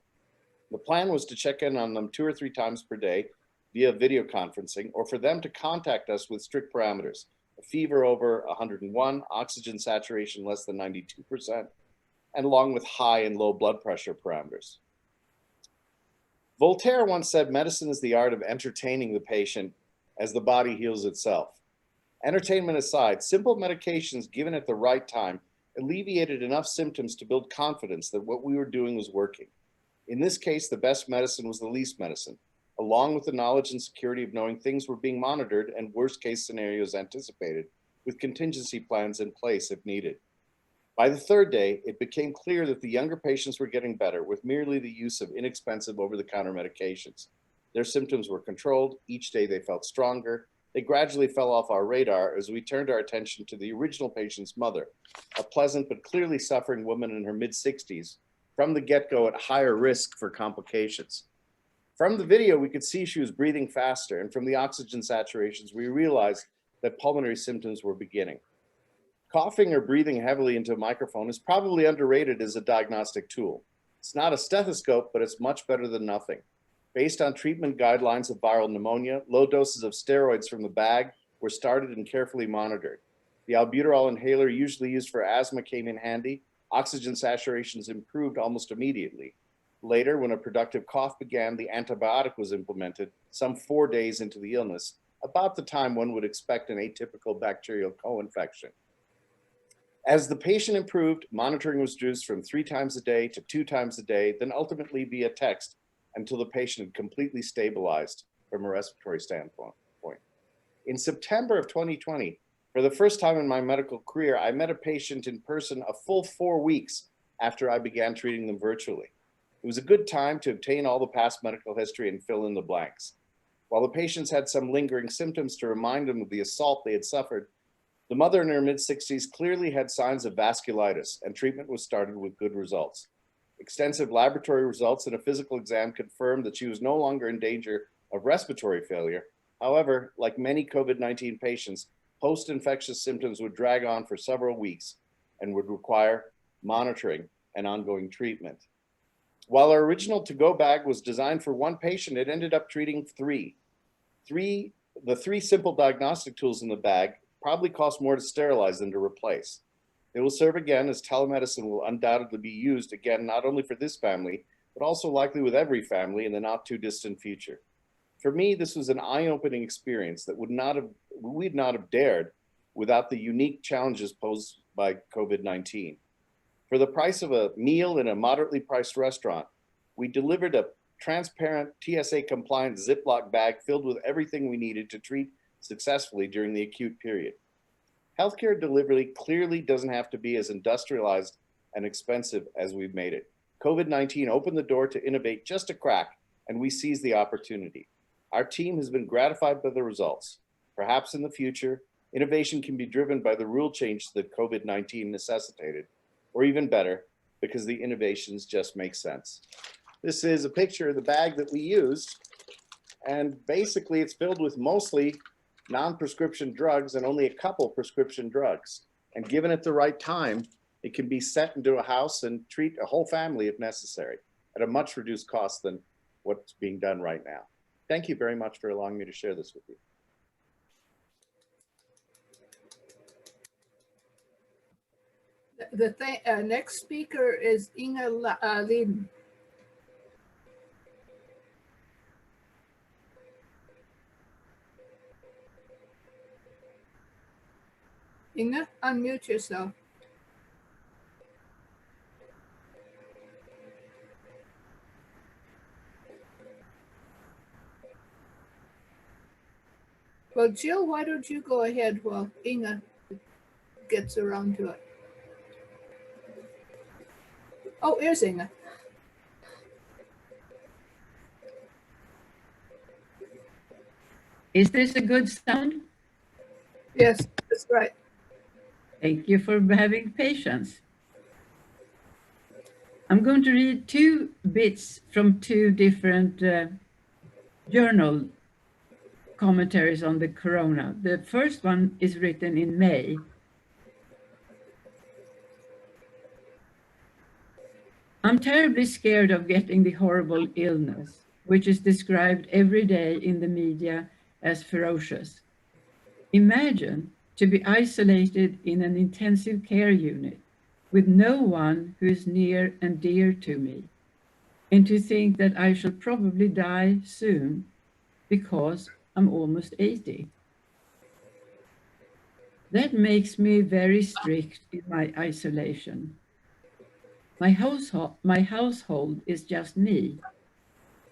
The plan was to check in on them 2 or 3 times per day via video conferencing, or for them to contact us with strict parameters: a fever over 101, oxygen saturation less than 92%, and along with high and low blood pressure parameters. Voltaire once said, medicine is the art of entertaining the patient as the body heals itself. Entertainment aside, simple medications given at the right time alleviated enough symptoms to build confidence that what we were doing was working. In this case, the best medicine was the least medicine, along with the knowledge and security of knowing things were being monitored and worst case scenarios anticipated, with contingency plans in place if needed. By the 3rd day, it became clear that the younger patients were getting better with merely the use of inexpensive over-the-counter medications. Their symptoms were controlled. Each day they felt stronger. They gradually fell off our radar as we turned our attention to the original patient's mother, a pleasant but clearly suffering woman in her mid-60s, from the get-go at higher risk for complications. From the video, we could see she was breathing faster, and from the oxygen saturations, we realized that pulmonary symptoms were beginning. Coughing or breathing heavily into a microphone is probably underrated as a diagnostic tool. It's not a stethoscope, but it's much better than nothing. Based on treatment guidelines of viral pneumonia, low doses of steroids from the bag were started and carefully monitored. The albuterol inhaler usually used for asthma came in handy. Oxygen saturations improved almost immediately. Later, when a productive cough began, the antibiotic was implemented some 4 days into the illness, about the time one would expect an atypical bacterial co-infection. As the patient improved, monitoring was reduced from 3 times a day to 2 times a day, then ultimately via text until the patient had completely stabilized from a respiratory standpoint. In September of 2020, for the first time in my medical career, I met a patient in person a full 4 weeks after I began treating them virtually. It was a good time to obtain all the past medical history and fill in the blanks. While the patients had some lingering symptoms to remind them of the assault they had suffered, the mother in her mid-60s clearly had signs of vasculitis, and treatment was started with good results. Extensive laboratory results and a physical exam confirmed that she was no longer in danger of respiratory failure. However, like many COVID-19 patients, post-infectious symptoms would drag on for several weeks and would require monitoring and ongoing treatment. While our original to-go bag was designed for 1 patient, it ended up treating 3. The 3 simple diagnostic tools in the bag probably cost more to sterilize than to replace. They will serve again, as telemedicine will undoubtedly be used again, not only for this family, but also likely with every family in the not too distant future. For me, this was an eye-opening experience that we'd not have dared without the unique challenges posed by COVID-19. For the price of a meal in a moderately priced restaurant, we delivered a transparent TSA-compliant Ziploc bag filled with everything we needed to treat successfully during the acute period. Healthcare delivery clearly doesn't have to be as industrialized and expensive as we've made it. COVID-19 opened the door to innovate just a crack, and we seized the opportunity. Our team has been gratified by the results. Perhaps in the future, innovation can be driven by the rule change that COVID-19 necessitated, or even better, because the innovations just make sense. This is a picture of the bag that we use, and basically it's filled with mostly non-prescription drugs and only a couple prescription drugs. And given at the right time, it can be set into a house and treat a whole family if necessary at a much reduced cost than what's being done right now. Thank you very much for allowing me to share this with you. The next speaker is Inga Lin. Inga, unmute yourself. Well, Jill, why don't you go ahead while Inga gets around to it? Oh, here's Inga. Is this a good sound? Yes, that's right. Thank you for having patience. I'm going to read two bits from two different journal commentaries on the corona. The first one is written in May. I'm terribly scared of getting the horrible illness, which is described every day in the media as ferocious. Imagine to be isolated in an intensive care unit with no one who is near and dear to me, and to think that I shall probably die soon because I'm almost 80. That makes me very strict in my isolation. My household is just me.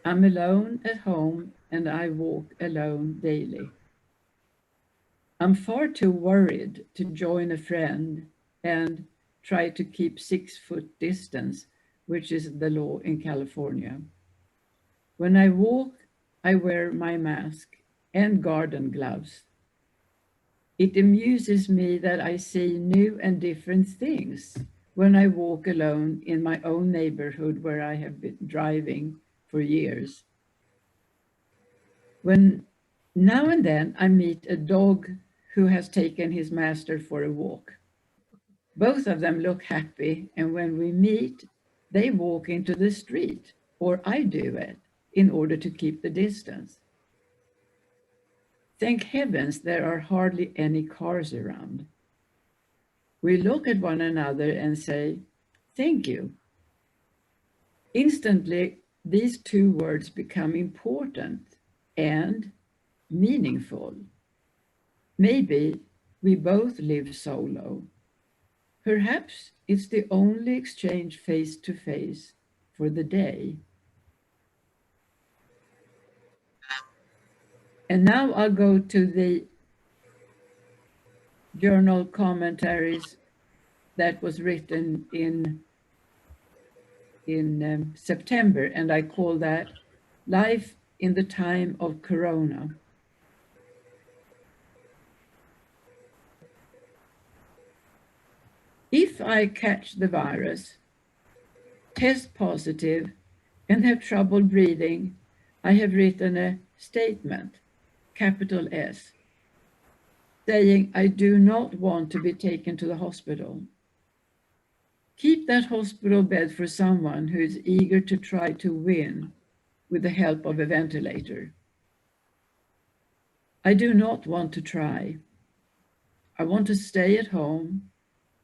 I'm alone at home and I walk alone daily. I'm far too worried to join a friend and try to keep 6 foot distance, which is the law in California. When I walk, I wear my mask and garden gloves. It amuses me that I see new and different things when I walk alone in my own neighborhood where I have been driving for years. When now and then I meet a dog who has taken his master for a walk. Both of them look happy, and when we meet, they walk into the street, or I do it, in order to keep the distance. Thank heavens there are hardly any cars around. We look at one another and say, thank you. Instantly, these two words become important and meaningful. Maybe we both live solo. Perhaps it's the only exchange face to face for the day. And now I'll go to the journal commentaries that was written in September, and I call that Life in the Time of Corona. If I catch the virus, test positive, and have trouble breathing, I have written a statement, capital S, saying I do not want to be taken to the hospital. Keep that hospital bed for someone who is eager to try to win with the help of a ventilator. I do not want to try. I want to stay at home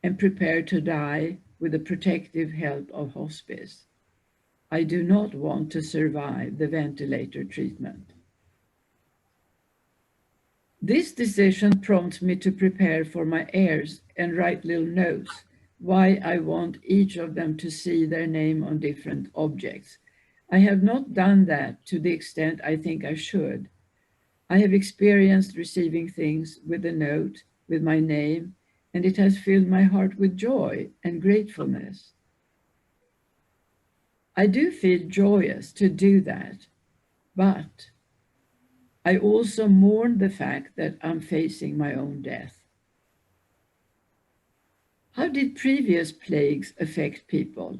and prepare to die with the protective help of hospice. I do not want to survive the ventilator treatment. This decision prompts me to prepare for my heirs and write little notes why I want each of them to see their name on different objects. I have not done that to the extent I think I should. I have experienced receiving things with a note with my name, and it has filled my heart with joy and gratefulness. I do feel joyous to do that, but I also mourn the fact that I'm facing my own death. How did previous plagues affect people?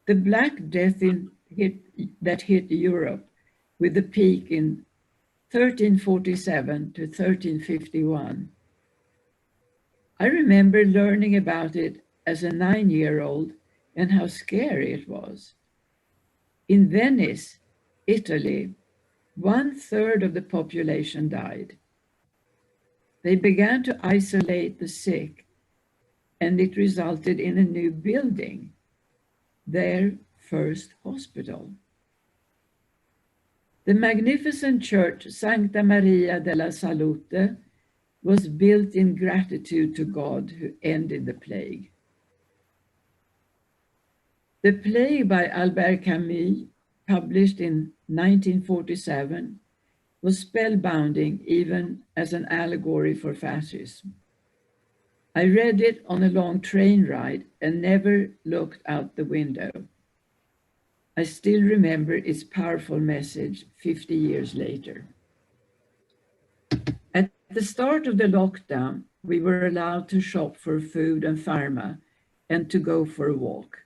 The Black Death that hit Europe with the peak in 1347 to 1351. I remember learning about it as a 9-year-old and how scary it was. In Venice, Italy, 1/3 of the population died. They began to isolate the sick, and it resulted in a new building, their first hospital. The magnificent church Sancta Maria della Salute was built in gratitude to God who ended the plague. The Plague by Albert Camus, published in 1947, was spellbinding even as an allegory for fascism. I read it on a long train ride and never looked out the window. I still remember its powerful message 50 years later. At the start of the lockdown, we were allowed to shop for food and pharma and to go for a walk.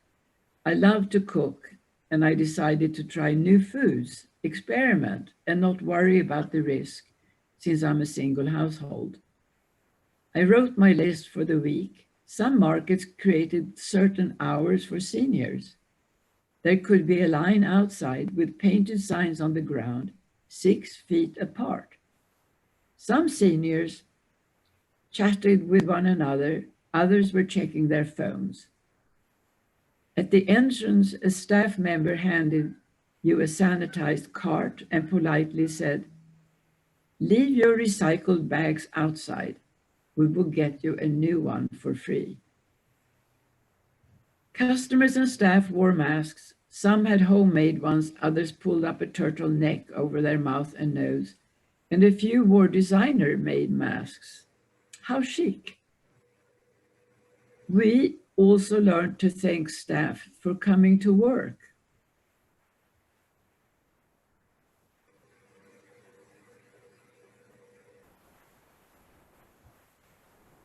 I love to cook, and I decided to try new foods, experiment, and not worry about the risk, since I'm a single household. I wrote my list for the week. Some markets created certain hours for seniors. There could be a line outside with painted signs on the ground, 6 feet apart. Some seniors chatted with one another, others were checking their phones. At the entrance, a staff member handed you a sanitized cart and politely said, "Leave your recycled bags outside. We will get you a new one for free." Customers and staff wore masks. Some had homemade ones, others pulled up a turtleneck over their mouth and nose, and a few wore designer-made masks. How chic. We also learned to thank staff for coming to work.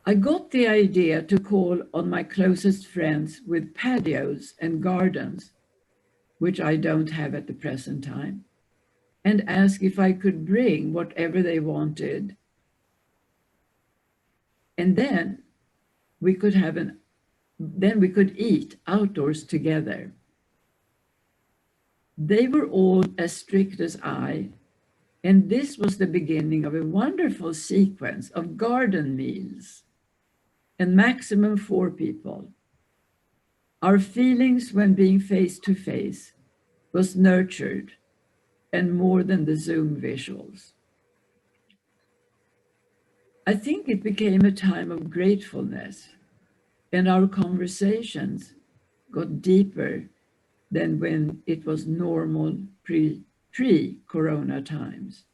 I got the idea to call on my closest friends with patios and gardens, which I don't have at the present time, and ask if I could bring whatever they wanted. And then we could eat outdoors together. They were all as strict as I, and this was the beginning of a wonderful sequence of garden meals, and maximum 4 people. Our feelings when being face to face was nurtured and more than the Zoom visuals. I think it became a time of gratefulness, and our conversations got deeper than when it was normal pre-corona times.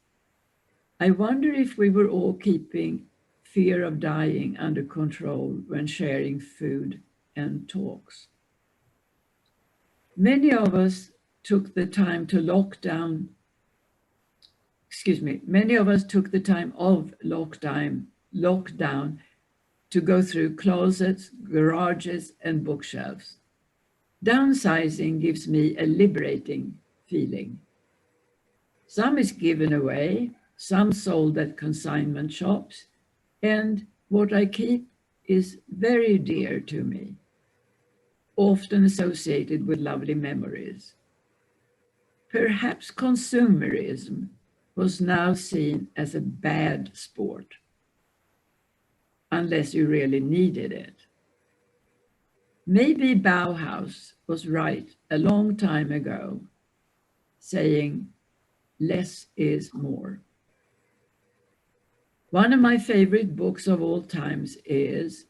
I wonder if we were all keeping fear of dying under control when sharing food and talks. Many of us took the time of lockdown to go through closets, garages, and bookshelves. Downsizing gives me a liberating feeling. Some is given away, some sold at consignment shops, and what I keep is very dear to me, often associated with lovely memories. Perhaps consumerism was now seen as a bad sport, unless you really needed it. Maybe Bauhaus was right a long time ago, saying less is more. One of my favorite books of all times is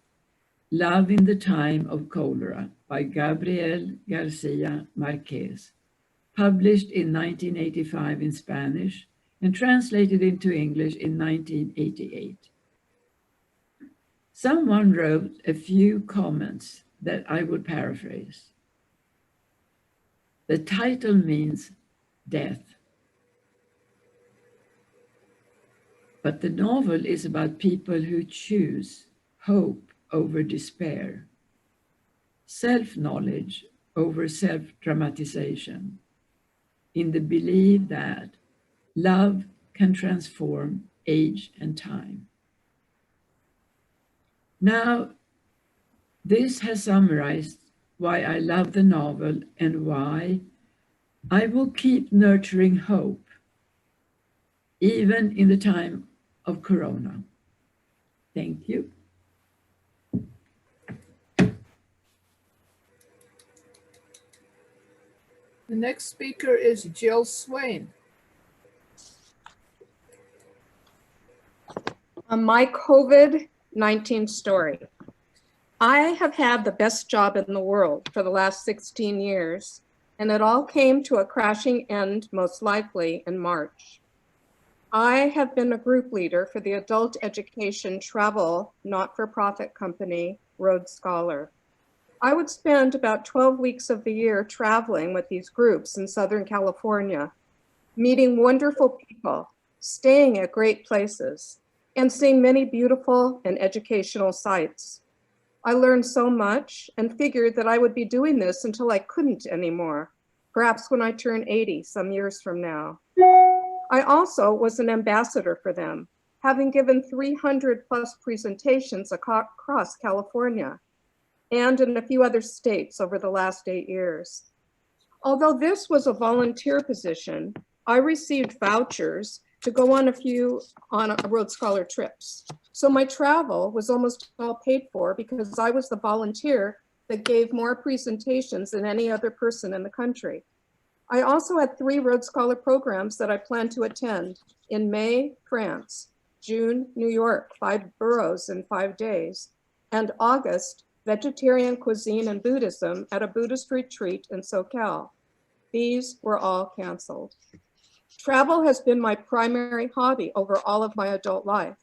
Love in the Time of Cholera by Gabriel Garcia Marquez, published in 1985 in Spanish and translated into English in 1988. Someone wrote a few comments that I would paraphrase. The title means death. But the novel is about people who choose hope over despair, self-knowledge over self-dramatization, in the belief that love can transform age and time. Now, this has summarized why I love the novel and why I will keep nurturing hope, even in the time of Corona. Thank you. The next speaker is Jill Swain. My COVID-19 story. I have had the best job in the world for the last 16 years, and it all came to a crashing end, most likely in March. I have been a group leader for the adult education travel not-for-profit company, Rhodes Scholar. I would spend about 12 weeks of the year traveling with these groups in Southern California, meeting wonderful people, staying at great places, and seeing many beautiful and educational sites. I learned so much and figured that I would be doing this until I couldn't anymore, perhaps when I turn 80 some years from now. I also was an ambassador for them, having given 300 plus presentations across California and in a few other states over the last 8 years. Although this was a volunteer position, I received vouchers to go on a Rhodes Scholar trips. So my travel was almost all paid for because I was the volunteer that gave more presentations than any other person in the country. I also had 3 Rhodes Scholar programs that I planned to attend in May, France, June, New York, 5 boroughs in 5 days, and August, vegetarian cuisine and Buddhism at a Buddhist retreat in SoCal. These were all canceled. Travel has been my primary hobby over all of my adult life.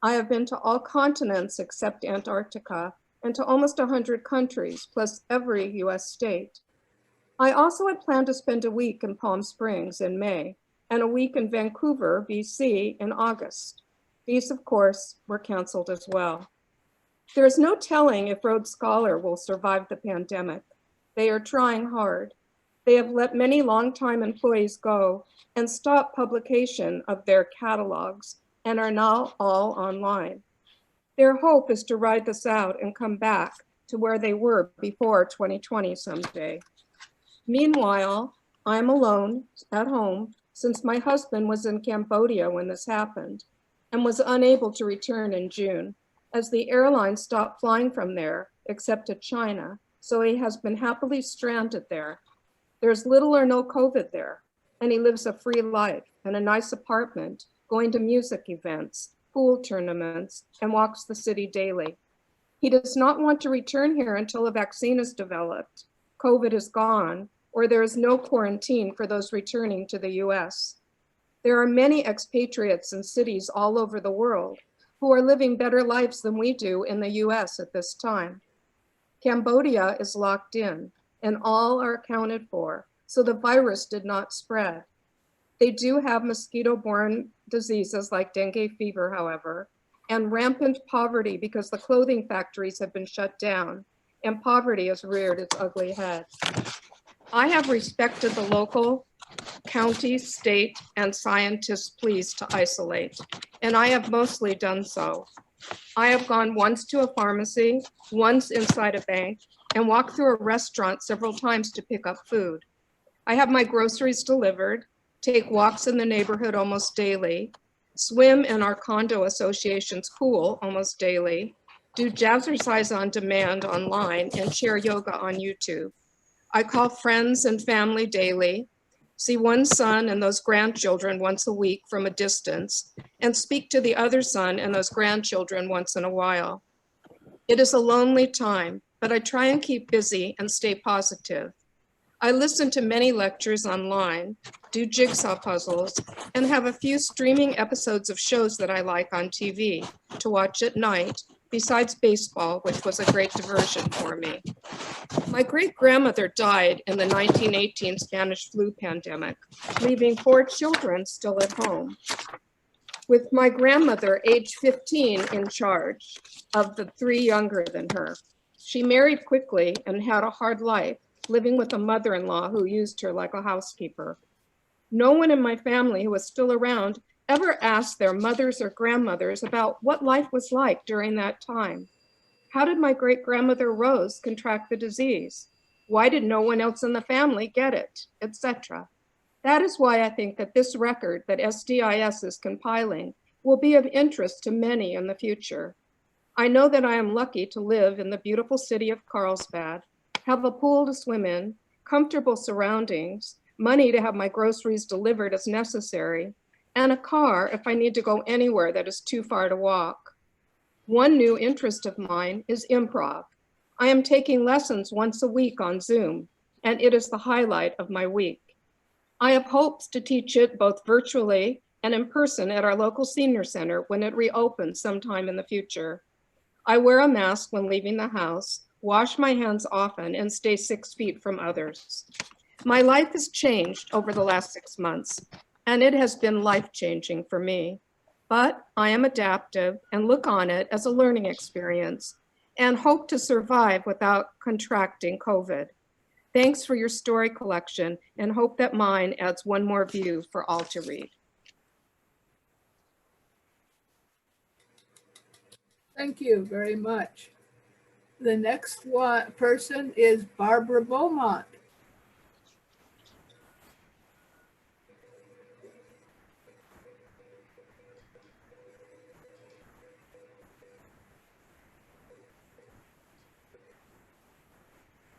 I have been to all continents except Antarctica and to almost 100 countries, plus every US state. I also had planned to spend a week in Palm Springs in May and a week in Vancouver, BC in August. These, of course, were canceled as well. There is no telling if Rhodes Scholar will survive the pandemic. They are trying hard. They have let many longtime employees go and stopped publication of their catalogs and are now all online. Their hope is to ride this out and come back to where they were before 2020 someday. Meanwhile, I'm alone at home since my husband was in Cambodia when this happened and was unable to return in June, as the airline stopped flying from there except to China, so he has been happily stranded there. There's little or no COVID there, and he lives a free life in a nice apartment, going to music events, pool tournaments, and walks the city daily. He does not want to return here until a vaccine is developed, COVID is gone, or there is no quarantine for those returning to the US. There are many expatriates in cities all over the world who are living better lives than we do in the US at this time. Cambodia is locked in and all are accounted for, so the virus did not spread. They do have mosquito-borne diseases like dengue fever, however, and rampant poverty because the clothing factories have been shut down and poverty has reared its ugly head. I have respected the local, county, state, and scientists' pleas to isolate, and I have mostly done so. I have gone once to a pharmacy, once inside a bank, and walked through a restaurant several times to pick up food. I have my groceries delivered, take walks in the neighborhood almost daily, swim in our condo association's pool almost daily, do jazzercise on demand online, and chair yoga on YouTube. I call friends and family daily, see one son and those grandchildren once a week from a distance, and speak to the other son and those grandchildren once in a while. It is a lonely time, but I try and keep busy and stay positive. I listen to many lectures online, do jigsaw puzzles, and have a few streaming episodes of shows that I like on TV to watch at night, besides baseball, which was a great diversion for me. My great-grandmother died in the 1918 Spanish flu pandemic, leaving 4 children still at home. with my grandmother, age 15, in charge of the 3 younger than her. She married quickly and had a hard life, living with a mother-in-law who used her like a housekeeper. No one in my family who was still around ever asked their mothers or grandmothers about what life was like during that time. How did my great-grandmother Rose contract the disease? Why did no one else in the family get it, etc.? That is why I think that this record that SDIS is compiling will be of interest to many in the future. I know that I am lucky to live in the beautiful city of Carlsbad, have a pool to swim in, comfortable surroundings, money to have my groceries delivered as necessary, and a car if I need to go anywhere that is too far to walk. One new interest of mine is improv. I am taking lessons once a week on Zoom, and it is the highlight of my week. I have hopes to teach it both virtually and in person at our local senior center when it reopens sometime in the future. I wear a mask when leaving the house, wash my hands often, and stay 6 feet from others. My life has changed over the last 6 months, and it has been life-changing for me. But I am adaptive and look on it as a learning experience and hope to survive without contracting COVID. Thanks for your story collection and hope that mine adds one more view for all to read. Thank you very much. The next person is Barbara Beaumont.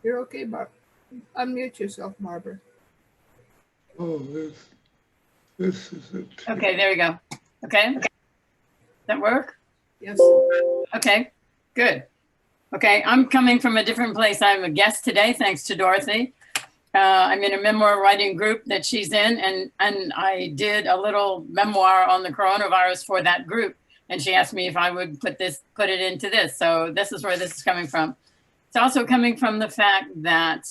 You're okay, Barbara. Unmute yourself, Barbara. Oh, this is it. Okay, there we go. Okay. That work? Yes. Okay, good. Okay, I'm coming from a different place. I'm a guest today, thanks to Dorothy. I'm in a memoir writing group that she's in, and I did a little memoir on the coronavirus for that group. And she asked me if I would put it into this. So this is where this is coming from. It's also coming from the fact that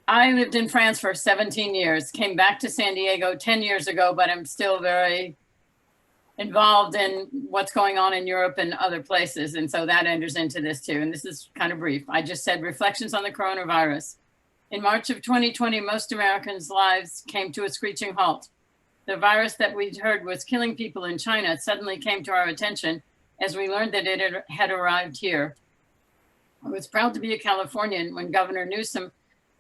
I lived in France for 17 years, came back to San Diego 10 years ago, but I'm still very involved in what's going on in Europe and other places. And so that enters into this too. And this is kind of brief. I just said reflections on the coronavirus. In March of 2020, most Americans' lives came to a screeching halt. The virus that we'd heard was killing people in China suddenly came to our attention as we learned that it had arrived here. I was proud to be a Californian when Governor Newsom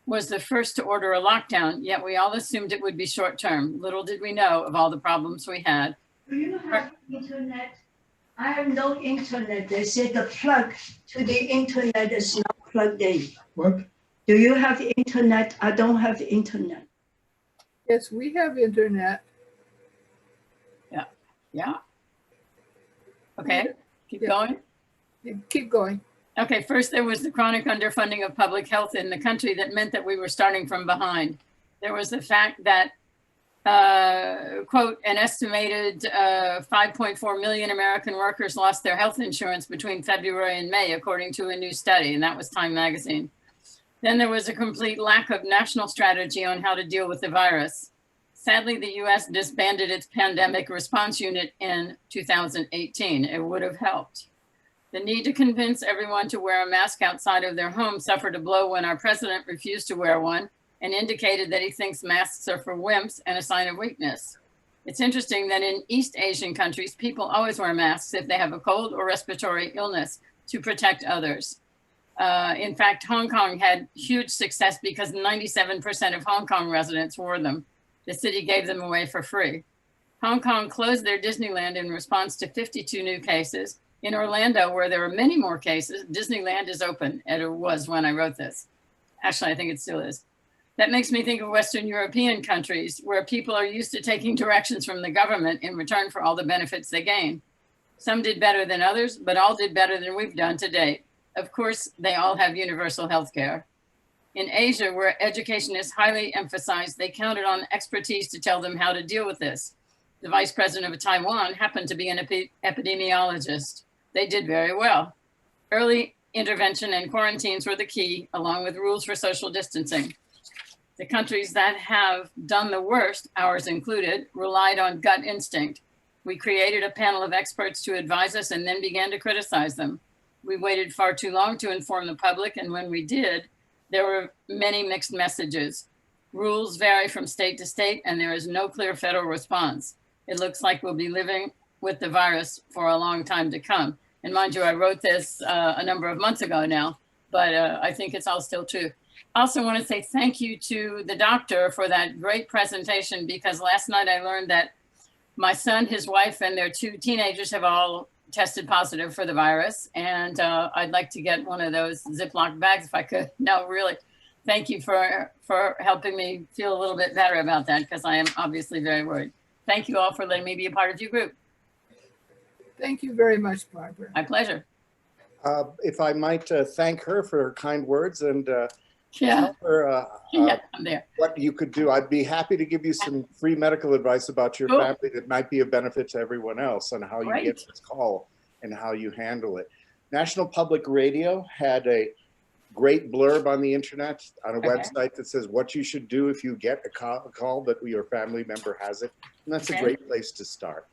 was the first to order a lockdown, yet we all assumed it would be short term. Little did we know of all the problems we had. Do you have internet? I have no internet. They said the plug to the internet is not plugged in. What? Do you have internet? I don't have internet. Yes, we have internet. Yeah. Yeah. Okay, keep going. Keep going. Okay, first there was the chronic underfunding of public health in the country that meant that we were starting from behind. There was the fact that, quote, an estimated 5.4 million American workers lost their health insurance between February and May, according to a new study, and that was Time magazine. Then there was a complete lack of national strategy on how to deal with the virus. Sadly, the US disbanded its pandemic response unit in 2018. It would have helped. The need to convince everyone to wear a mask outside of their home suffered a blow when our president refused to wear one and indicated that he thinks masks are for wimps and a sign of weakness. It's interesting that in East Asian countries, people always wear masks if they have a cold or respiratory illness to protect others. In fact, Hong Kong had huge success because 97% of Hong Kong residents wore them. The city gave them away for free. Hong Kong closed their Disneyland in response to 52 new cases. In Orlando, where there are many more cases, Disneyland is open, and it was when I wrote this. Actually, I think it still is. That makes me think of Western European countries where people are used to taking directions from the government in return for all the benefits they gain. Some did better than others, but all did better than we've done to date. Of course, they all have universal health care. In Asia, where education is highly emphasized, they counted on expertise to tell them how to deal with this. The vice president of Taiwan happened to be an epidemiologist. They did very well. Early intervention and quarantines were the key, along with rules for social distancing. The countries that have done the worst, ours included, relied on gut instinct. We created a panel of experts to advise us and then began to criticize them. We waited far too long to inform the public, and when we did, there were many mixed messages. Rules vary from state to state, and there is no clear federal response. It looks like we'll be living with the virus for a long time to come. And mind you, I wrote this a number of months ago now, but I think it's all still true. I also want to say thank you to the doctor for that great presentation, because last night I learned that my son, his wife, and their 2 teenagers have all tested positive for the virus. And I'd like to get one of those Ziploc bags if I could. No, really, thank you for helping me feel a little bit better about that, because I am obviously very worried. Thank you all for letting me be a part of your group. Thank you very much, Barbara. My pleasure. If I might thank her for her kind words and Yeah. tell her Yeah, I'm there. what you could do. I'd be happy to give you some free medical advice about your Cool. family that might be of benefit to everyone else on how you Great. get this call and how you handle it. National Public Radio had a great blurb on the internet on a website that says what you should do if you get a call that your family member has it. And that's a great place to start.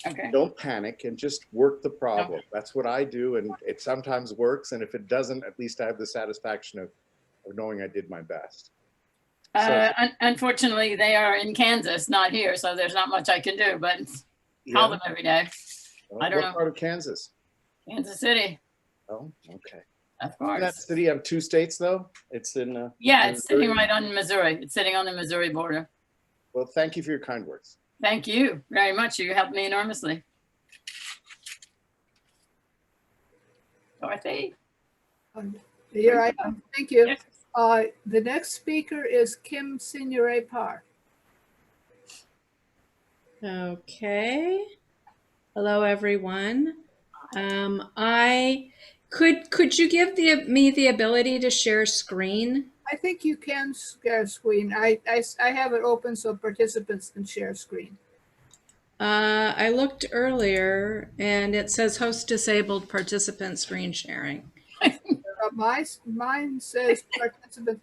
Okay. Don't panic and just work the problem. That's what I do, and it sometimes works. And if it doesn't, at least I have the satisfaction of knowing I did my best. Unfortunately, they are in Kansas, not here, so there's not much I can do, but call them every day. I don't know. What part of Kansas? Kansas City. Oh, okay. Of course. That city have 2 states though? It's in Yeah, in it's sitting Missouri? right on Missouri. It's sitting on the Missouri border. Well, thank you for your kind words. Thank you very much. You helped me enormously. Dorothy? Here I am. Thank you. The next speaker is Kim Signore Parr. Okay. Hello, everyone. Could you give me the ability to share screen? I think you can share screen. I have it open so participants can share screen. I looked earlier and it says host disabled participant screen sharing. Mine says participant.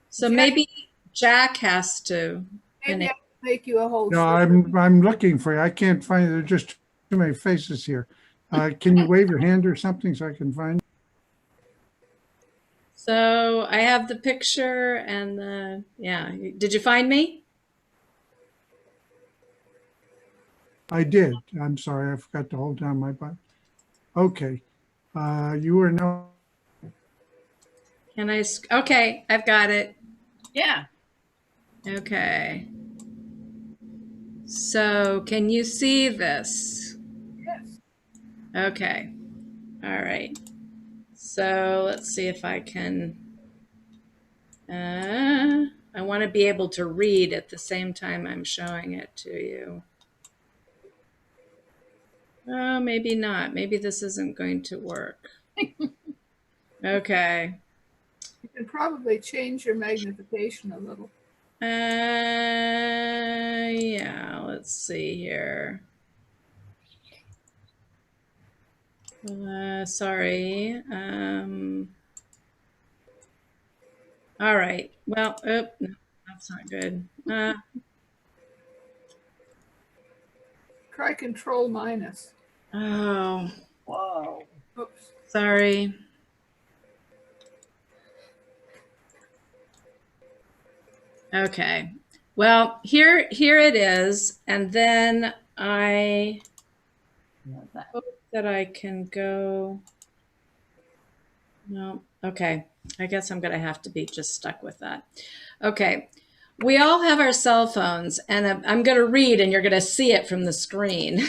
So maybe Jack has to. Maybe I can make you a host. No, I'm looking for you. I can't find it. There's just too many faces here. Can you wave your hand or something so I can find? So I have the picture and the, yeah. Did you find me? I did. I'm sorry. I forgot to hold down my button. Okay. You are now. Can I? Okay, I've got it. Yeah. Okay. So can you see this? Yes. Okay. All right. So let's see if I can. I want to be able to read at the same time I'm showing it to you. Oh, maybe not. Maybe this isn't going to work. Okay. You can probably change your magnification a little. Yeah, let's see here. Sorry. All right. Well, no, that's not good. Try Control minus. Oh. Whoa. Oops. Sorry. Okay. Well, here it is. And then I hope that I can go. No. Okay. I guess I'm going to have to be just stuck with that. Okay. We all have our cell phones, and I'm going to read and you're going to see it from the screen.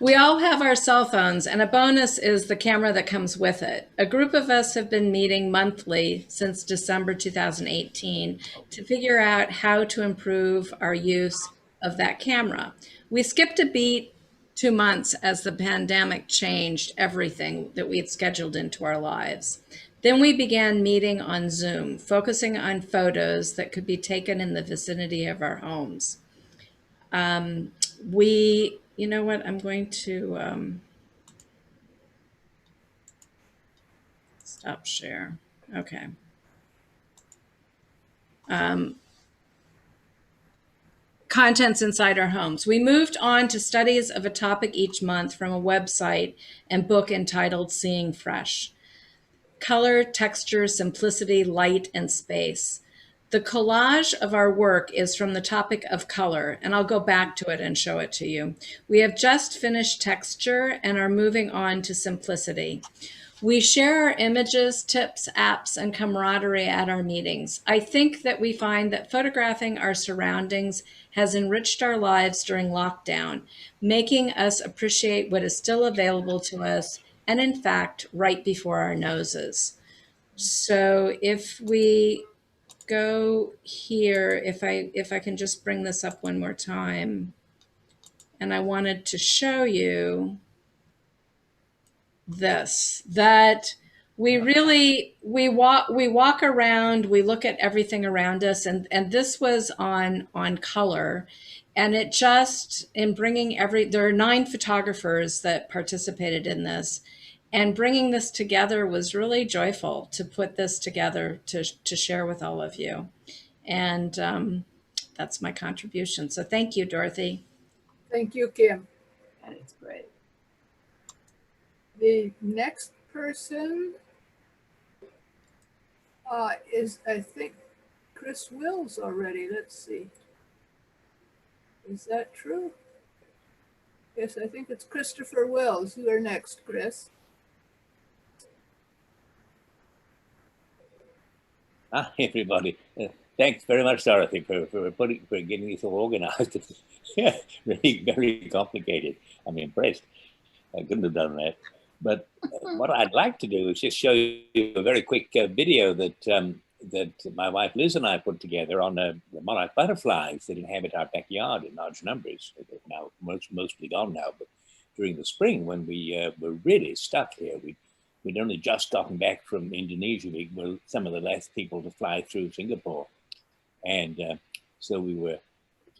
We all have our cell phones, and a bonus is the camera that comes with it. A group of us have been meeting monthly since December 2018 to figure out how to improve our use of that camera. We skipped a beat 2 months as the pandemic changed everything that we had scheduled into our lives. Then we began meeting on Zoom, focusing on photos that could be taken in the vicinity of our homes. You know what, I'm going to stop share. Okay. contents inside our homes. We moved on to studies of a topic each month from a website and book entitled Seeing Fresh. Color, texture, simplicity, light, and space. The collage of our work is from the topic of color, and I'll go back to it and show it to you. We have just finished texture and are moving on to simplicity. We share our images, tips, apps, and camaraderie at our meetings. I think that we find that photographing our surroundings has enriched our lives during lockdown, making us appreciate what is still available to us, and in fact, right before our noses. So if we go here, if I can just bring this up one more time, and I wanted to show you this, that we really, we walk around, we look at everything around us, and this was on color, and it just, in bringing there are 9 photographers that participated in this, and bringing this together was really joyful to put this together to share with all of you. And that's my contribution. So thank you, Dorothy. Thank you, Kim. That is great. The next person is, I think, Chris Wills already. Let's see. Is that true? Yes, I think it's Christopher Wills. You are next, Chris. Hi, everybody. Thanks very much, Dorothy, for getting this all organized. It's really very complicated. I'm impressed. I couldn't have done that. But what I'd like to do is just show you a very quick video that my wife Liz and I put together on the monarch butterflies that inhabit our backyard in large numbers. They're now mostly gone now, but during the spring when we were really stuck here, we'd only just gotten back from Indonesia. We were some of the last people to fly through Singapore. And so we were,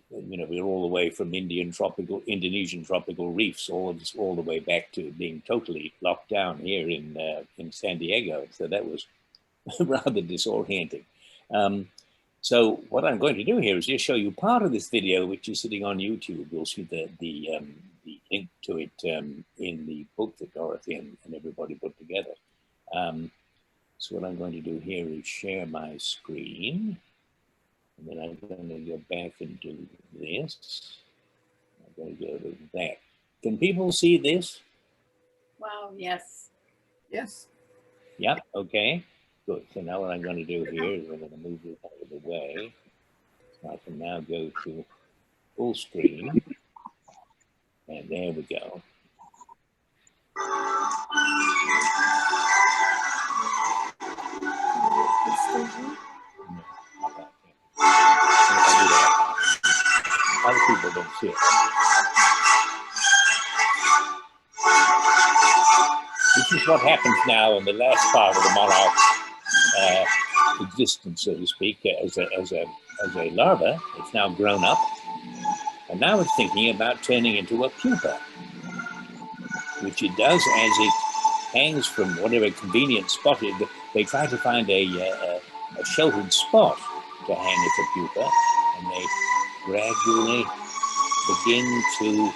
we were all the way from Indonesian tropical reefs, all the way back to being totally locked down here in San Diego. So that was rather disorienting. So what I'm going to do here is just show you part of this video, which is sitting on YouTube. You'll see the link to it in the book that Dorothy and everybody put together. So what I'm going to do here is share my screen. And then I'm going to go back and do this. I'm going to go to that. Can people see this? Wow, yes. Yes. Yep, okay. Good. So now what I'm going to do here is I'm going to move this out of the way. So I can now go to full screen. And there we go. Other people don't see it. This is what happens now in the last part of the monarch's existence, so to speak, as a larva. It's now grown up, and now it's thinking about turning into a pupa, which it does as it hangs from whatever convenient spot. They try to find a sheltered spot to hang as a pupa, and they gradually begin to,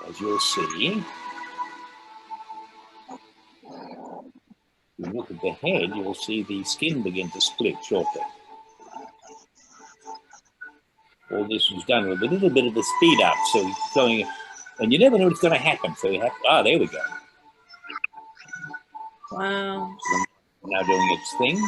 as you'll see, if you look at the head, you'll see the skin begin to split shortly. All this was done with a little bit of the speed up, so it's going, and you never know what's going to happen. So you have, there we go. Wow. So now doing its thing.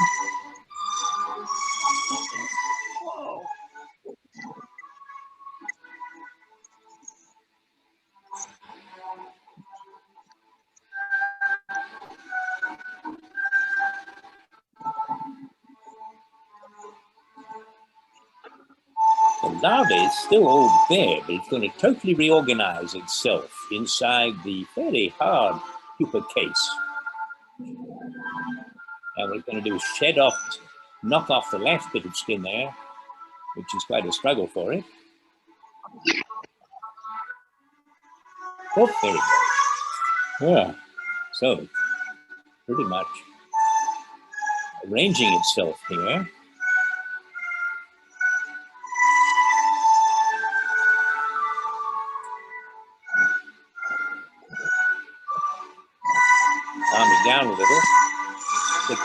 The larva is still all there, but it's going to totally reorganize itself inside the fairly hard pupa case. And what it's going to do is knock off the last bit of skin there, which is quite a struggle for it. Oh, there it goes. Yeah. So, pretty much arranging itself here.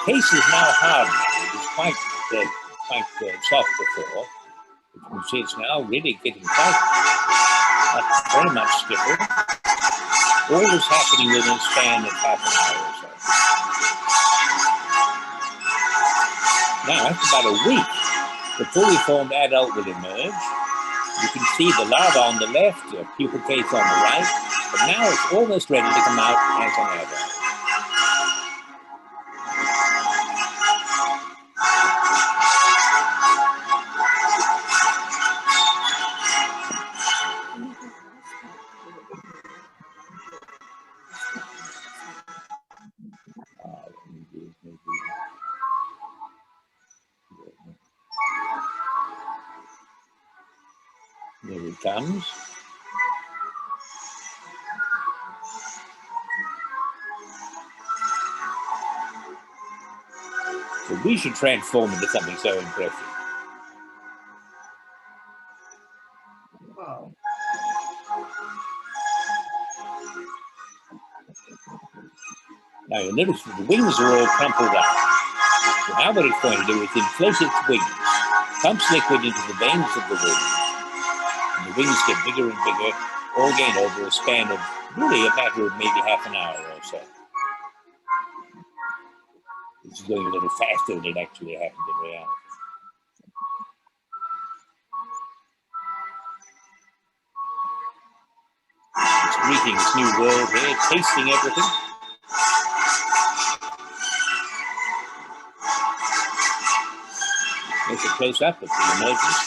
case is now hardening. It was quite soft before. You can see it's now really getting quite very much stiffer. All this happening within a span of half an hour or so. Now, after about a week, the fully formed adult will emerge. You can see the larva on the left, the pupal case on the right, but now it's almost ready to come out as an adult. Here it comes. So we should transform into something so impressive. Wow. Now you'll notice that the wings are all crumpled up. So now what it's going to do is inflate its wings, pumps liquid into the veins of the wings, and the wings get bigger and bigger, all again over a span of really a matter of maybe half an hour or so. This is going a little faster than it actually happened in reality. It's greeting its new world here, tasting everything. There's a close-up of the emergence.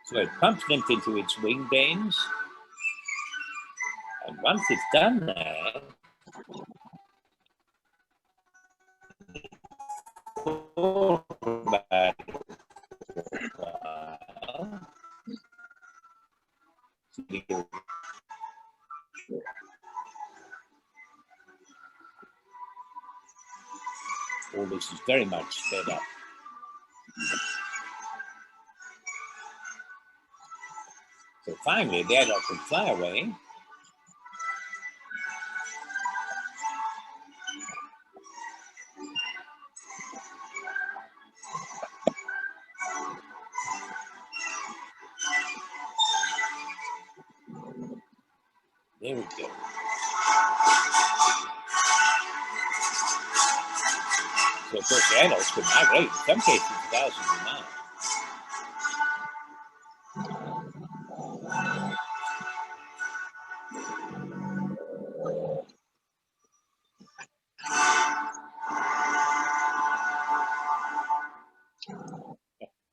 So it pumps lymph into its wing veins. And once it's done that, all this is very much sped up. So finally, the adult can fly away. There we go. So of course the adults could migrate, in some cases thousands of miles.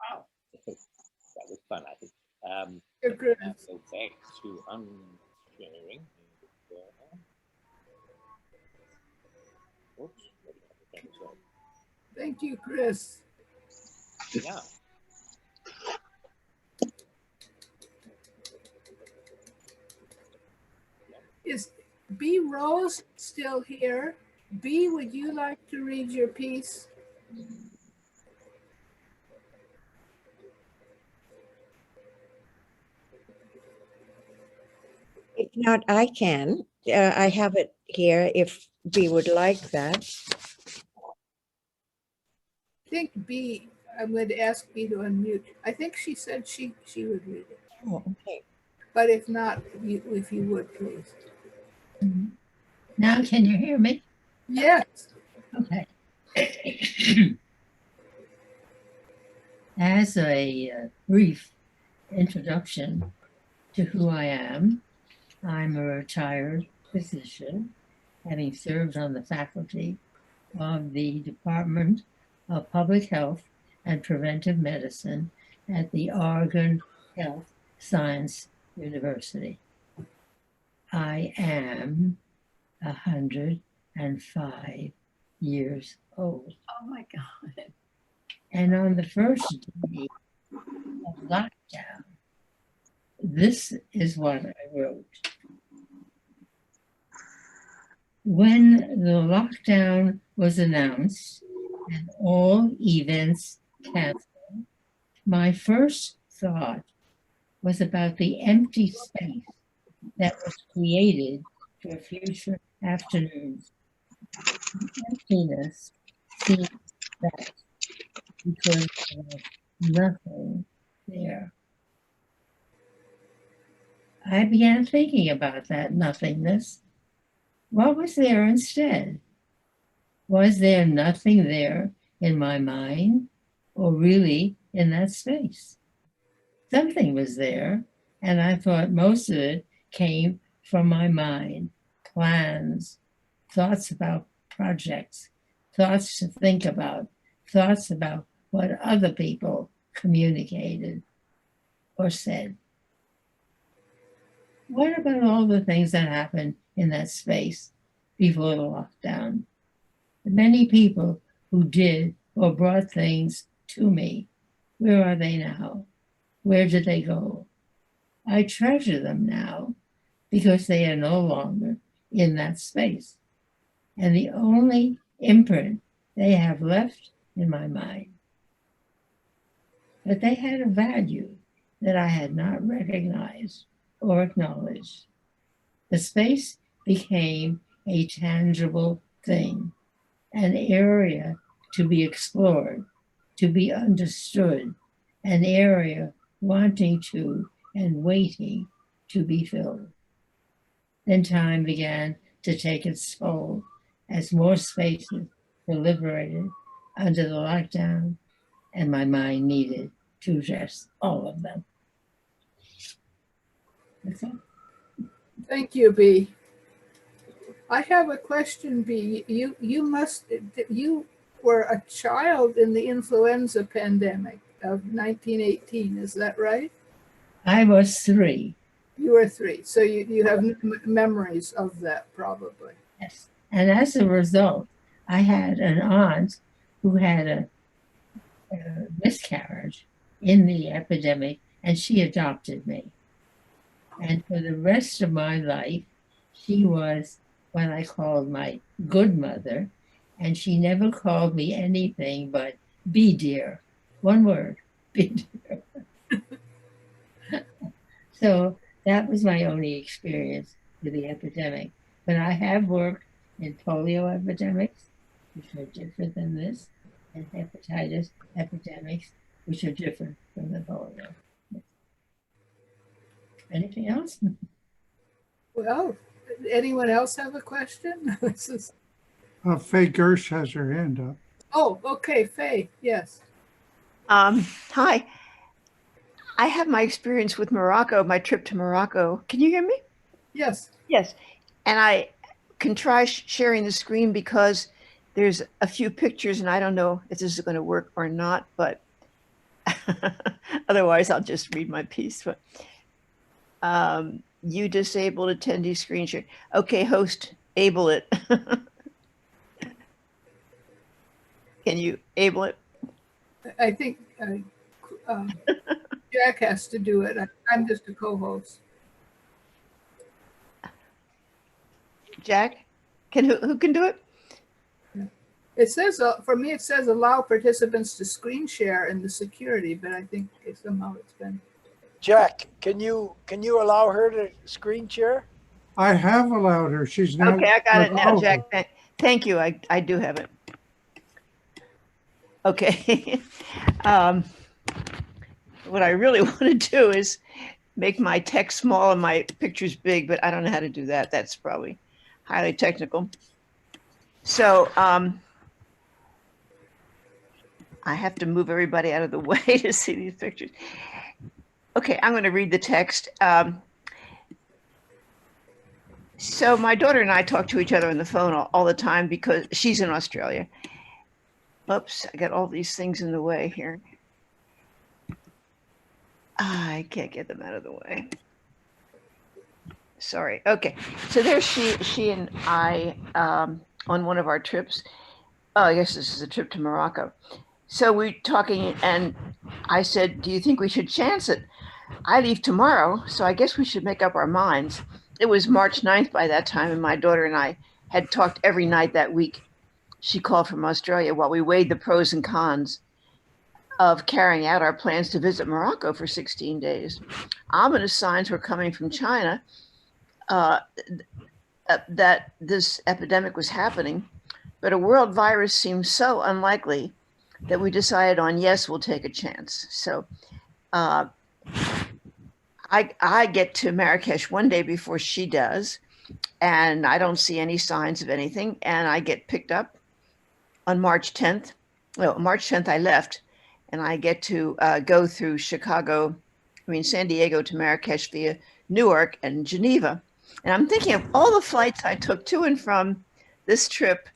Wow, that was fun, I think. So thanks to unsharing. Oops. Thank you, Chris. Yeah. Is B. Rose still here? B, would you like to read your piece? If not, I can. I have it here if we would like that. I think B, I'm going to ask B to unmute. I think she said she would read it. Oh, okay. But if not, if you would, please. Now, can you hear me? Yes. Okay. As a brief introduction to who I am, I'm a retired physician, having served on the faculty of the Department of Public Health and Preventive Medicine at the Oregon Health Science University. I am 105 years old. Oh my God. And on the first day of lockdown, this is what I wrote. When the lockdown was announced and all events canceled. My first thought was about the empty space that was created for future afternoons. The emptiness seemed that because there was nothing there. I began thinking about that nothingness. What was there instead? Was there nothing there in my mind, or really in that space? Something was there, and I thought most of it came from my mind, plans, thoughts about projects, thoughts to think about, thoughts about what other people communicated or said. What about all the things that happened in that space before the lockdown? The many people who did or brought things to me, where are they now? Where did they go? I treasure them now because they are no longer in that space. And the only imprint they have left in my mind. But they had a value that I had not recognized or acknowledged. The space became a tangible thing, an area to be explored, to be understood, an area wanting to and waiting to be filled. Then time began to take its toll as more spaces were liberated under the lockdown, and my mind needed to address all of them. That's all. Thank you, B. I have a question, B. You were a child in the influenza pandemic of 1918, is that right? I was 3. You were 3, so you have memories of that probably. Yes, and as a result, I had an aunt who had a miscarriage in the epidemic, and she adopted me. And for the rest of my life, she was what I called my good mother, and she never called me anything but "be dear." One word, be dear. So that was my only experience with the epidemic. But I have worked in polio epidemics, which are different than this, and hepatitis epidemics, which are different from the polio. Anything else? Well, anyone else have a question? Faye Gersh has her hand up. Oh, okay, Faye, yes. Hi. I have my experience with Morocco, my trip to Morocco. Can you hear me? Yes. Yes. And I can try sharing the screen because there's a few pictures and I don't know if this is going to work or not, but otherwise I'll just read my piece. But you disabled attendee screen share. Okay, host, able it. Can you able it? I think Jack has to do it. I'm just a co-host. Jack, who can do it? It says, for me, it says allow participants to screen share in the security, but I think somehow it's been. Jack, can you allow her to screen share? I have allowed her. She's now. Okay, I got it now, Jack. Thank you. I do have it. Okay. What I really want to do is make my text small and my pictures big, but I don't know how to do that. That's probably highly technical. So I have to move everybody out of the way to see these pictures. Okay, I'm going to read the text. So my daughter and I talk to each other on the phone all the time because she's in Australia. Oops, I got all these things in the way here. I can't get them out of the way. Sorry. Okay, so there's she and I on one of our trips. Oh, I guess this is a trip to Morocco. So we're talking and I said, do you think we should chance it? I leave tomorrow, so I guess we should make up our minds. It was March 9th by that time, and my daughter and I had talked every night that week she called from Australia while we weighed the pros and cons of carrying out our plans to visit Morocco for 16 days. Ominous signs were coming from China that this epidemic was happening, but a world virus seemed so unlikely that we decided on, yes, we'll take a chance. So I get to Marrakesh one day before she does, and I don't see any signs of anything. And I get picked up on March 10th. Well, March 10th I left, and I get to go through San Diego to Marrakesh via Newark and Geneva. And I'm thinking of all the flights I took to and from this trip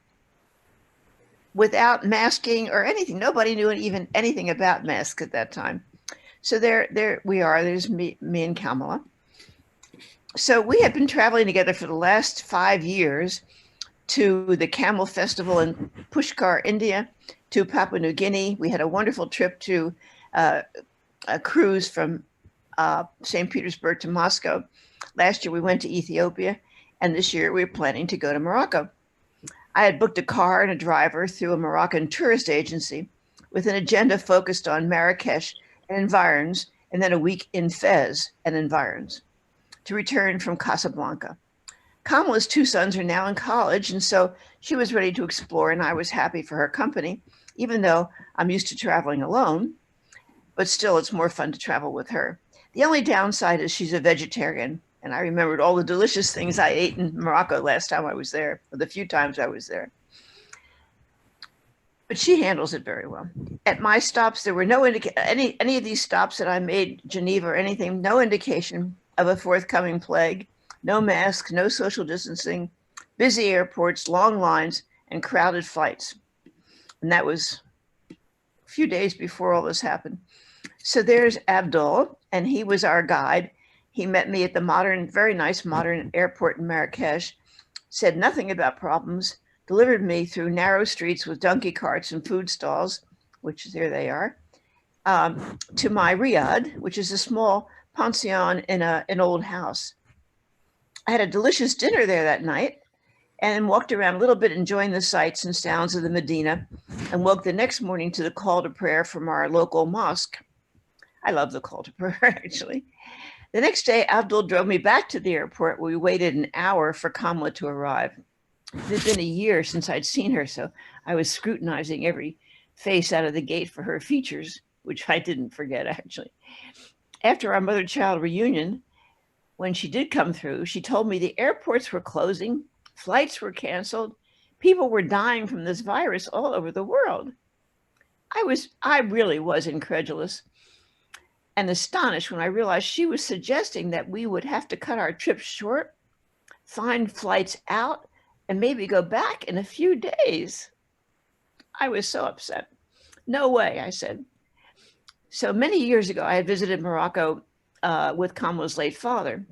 without masking or anything. Nobody knew even anything about masks at that time. So there we are. There's me and Kamala. So we had been traveling together for the last 5 years to the Camel Festival in Pushkar, India, to Papua New Guinea. We had a wonderful trip to a cruise from St. Petersburg to Moscow. Last year we went to Ethiopia, and this year we were planning to go to Morocco. I had booked a car and a driver through a Moroccan tourist agency with an agenda focused on Marrakesh and environs, and then a week in Fez and environs, to return from Casablanca. Kamala's 2 sons are now in college, and so she was ready to explore, and I was happy for her company, even though I'm used to traveling alone, but still it's more fun to travel with her. The only downside is she's a vegetarian, and I remembered all the delicious things I ate in Morocco last time I was there, or the few times I was there. But she handles it very well. At my stops, there were no any of these stops that I made, Geneva or anything, no indication of a forthcoming plague, no masks, no social distancing, busy airports, long lines, and crowded flights. And that was a few days before all this happened. So there's Abdul, and he was our guide. He met me at the very nice modern airport in Marrakesh, said nothing about problems, delivered me through narrow streets with donkey carts and food stalls, which there they are, to my riad, which is a small pension in an old house. I had a delicious dinner there that night and walked around a little bit enjoying the sights and sounds of the Medina, and woke the next morning to the call to prayer from our local mosque. I love the call to prayer, actually. The next day, Abdul drove me back to the airport where we waited an hour for Kamala to arrive. It had been a year since I'd seen her, so I was scrutinizing every face out of the gate for her features, which I didn't forget, actually. After our mother-child reunion, when she did come through, she told me the airports were closing, flights were canceled, people were dying from this virus all over the world. I really was incredulous and astonished when I realized she was suggesting that we would have to cut our trip short, find flights out, and maybe go back in a few days. I was so upset. No way, I said. So many years ago, I had visited Morocco with Kamala's late father,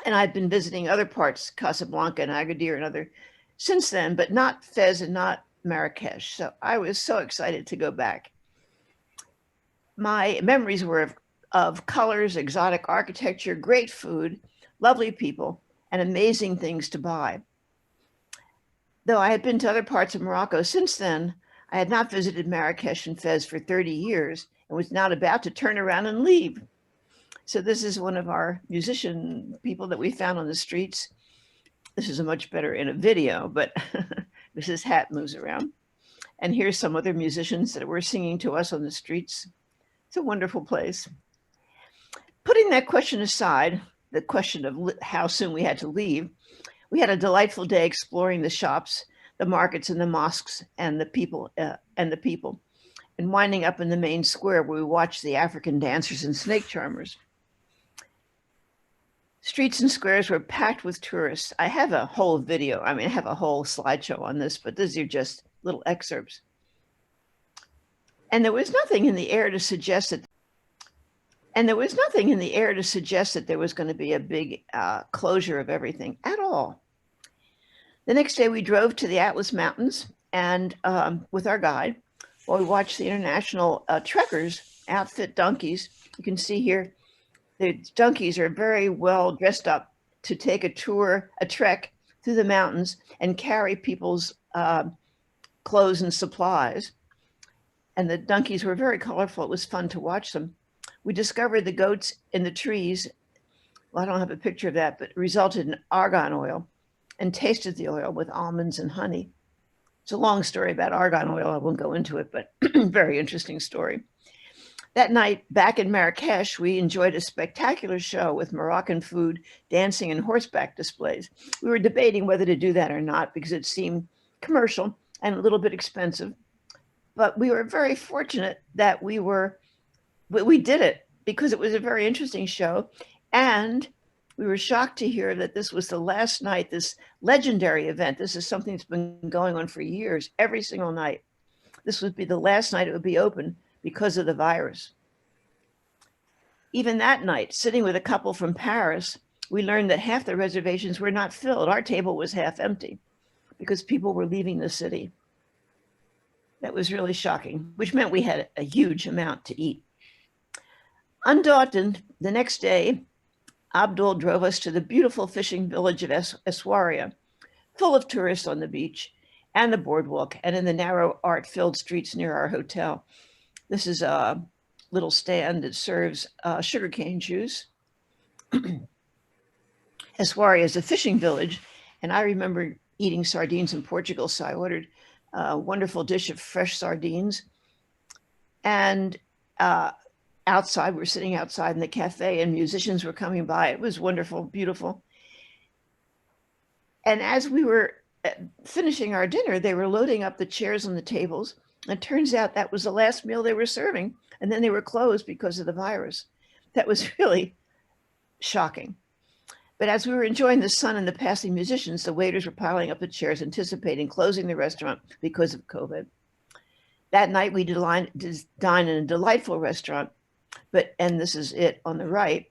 and I'd been visiting other parts, Casablanca and Agadir and other since then, but not Fez and not Marrakesh. So I was so excited to go back. My memories were of colors, exotic architecture, great food, lovely people, and amazing things to buy. Though I had been to other parts of Morocco since then, I had not visited Marrakesh and Fez for 30 years and was now about to turn around and leave. So this is one of our musician people that we found on the streets. This is a much better in a video, but Mrs. Hat moves around. And here's some other musicians that were singing to us on the streets. It's a wonderful place. Putting that question aside, the question of how soon we had to leave, we had a delightful day exploring the shops, the markets, and the mosques, and the people, and winding up in the main square where we watched the African dancers and snake charmers. Streets and squares were packed with tourists. I have a whole video, I have a whole slideshow on this, but these are just little excerpts. And there was nothing in the air to suggest that there was going to be a big closure of everything at all. The next day we drove to the Atlas Mountains and with our guide, while we watched the international trekkers outfit donkeys. You can see here, the donkeys are very well dressed up to take a trek through the mountains and carry people's clothes and supplies. And the donkeys were very colorful. It was fun to watch them. We discovered the goats in the trees. Well, I don't have a picture of that, but it resulted in argan oil, and tasted the oil with almonds and honey. It's a long story about argan oil. I won't go into it, but very interesting story. That night, back in Marrakesh, we enjoyed a spectacular show with Moroccan food, dancing, and horseback displays. We were debating whether to do that or not because it seemed commercial and a little bit expensive. But we were very fortunate that we did it because it was a very interesting show. And we were shocked to hear that this was the last night, this legendary event. This is something that's been going on for years, every single night. This would be the last night it would be open because of the virus. Even that night, sitting with a couple from Paris, we learned that half the reservations were not filled. Our table was half empty because people were leaving the city. That was really shocking, which meant we had a huge amount to eat. Undaunted, the next day, Abdul drove us to the beautiful fishing village of Essaouira, full of tourists on the beach and the boardwalk and in the narrow art-filled streets near our hotel. This is a little stand that serves sugarcane juice. Essaouira is a fishing village, and I remember eating sardines in Portugal, so I ordered a wonderful dish of fresh sardines. And outside, we're sitting outside in the cafe, and musicians were coming by. It was wonderful, beautiful. And as we were finishing our dinner, they were loading up the chairs and the tables. It turns out that was the last meal they were serving, and then they were closed because of the virus. That was really shocking. But as we were enjoying the sun and the passing musicians, the waiters were piling up the chairs, anticipating closing the restaurant because of COVID. That night, we dined in a delightful restaurant, and this is it on the right.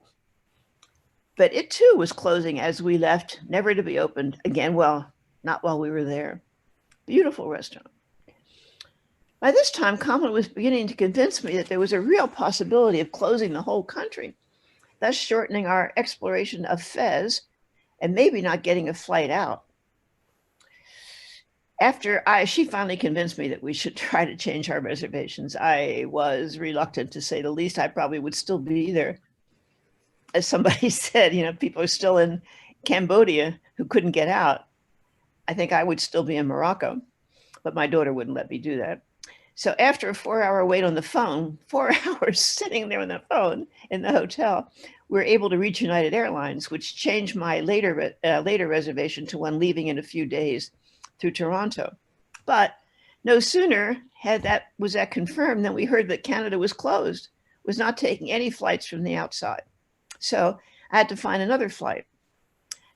But it too was closing as we left, never to be opened again. Well, not while we were there. Beautiful restaurant. By this time, Kamala was beginning to convince me that there was a real possibility of closing the whole country, thus shortening our exploration of Fez and maybe not getting a flight out. She finally convinced me that we should try to change our reservations. I was reluctant, to say the least. I probably would still be there. As somebody said, people are still in Cambodia who couldn't get out. I think I would still be in Morocco, but my daughter wouldn't let me do that. So after a 4-hour wait on the phone, 4 hours sitting there on the phone in the hotel, we were able to reach United Airlines, which changed my later reservation to one leaving in a few days through Toronto. But no sooner was that confirmed than we heard that Canada was closed, was not taking any flights from the outside. So I had to find another flight.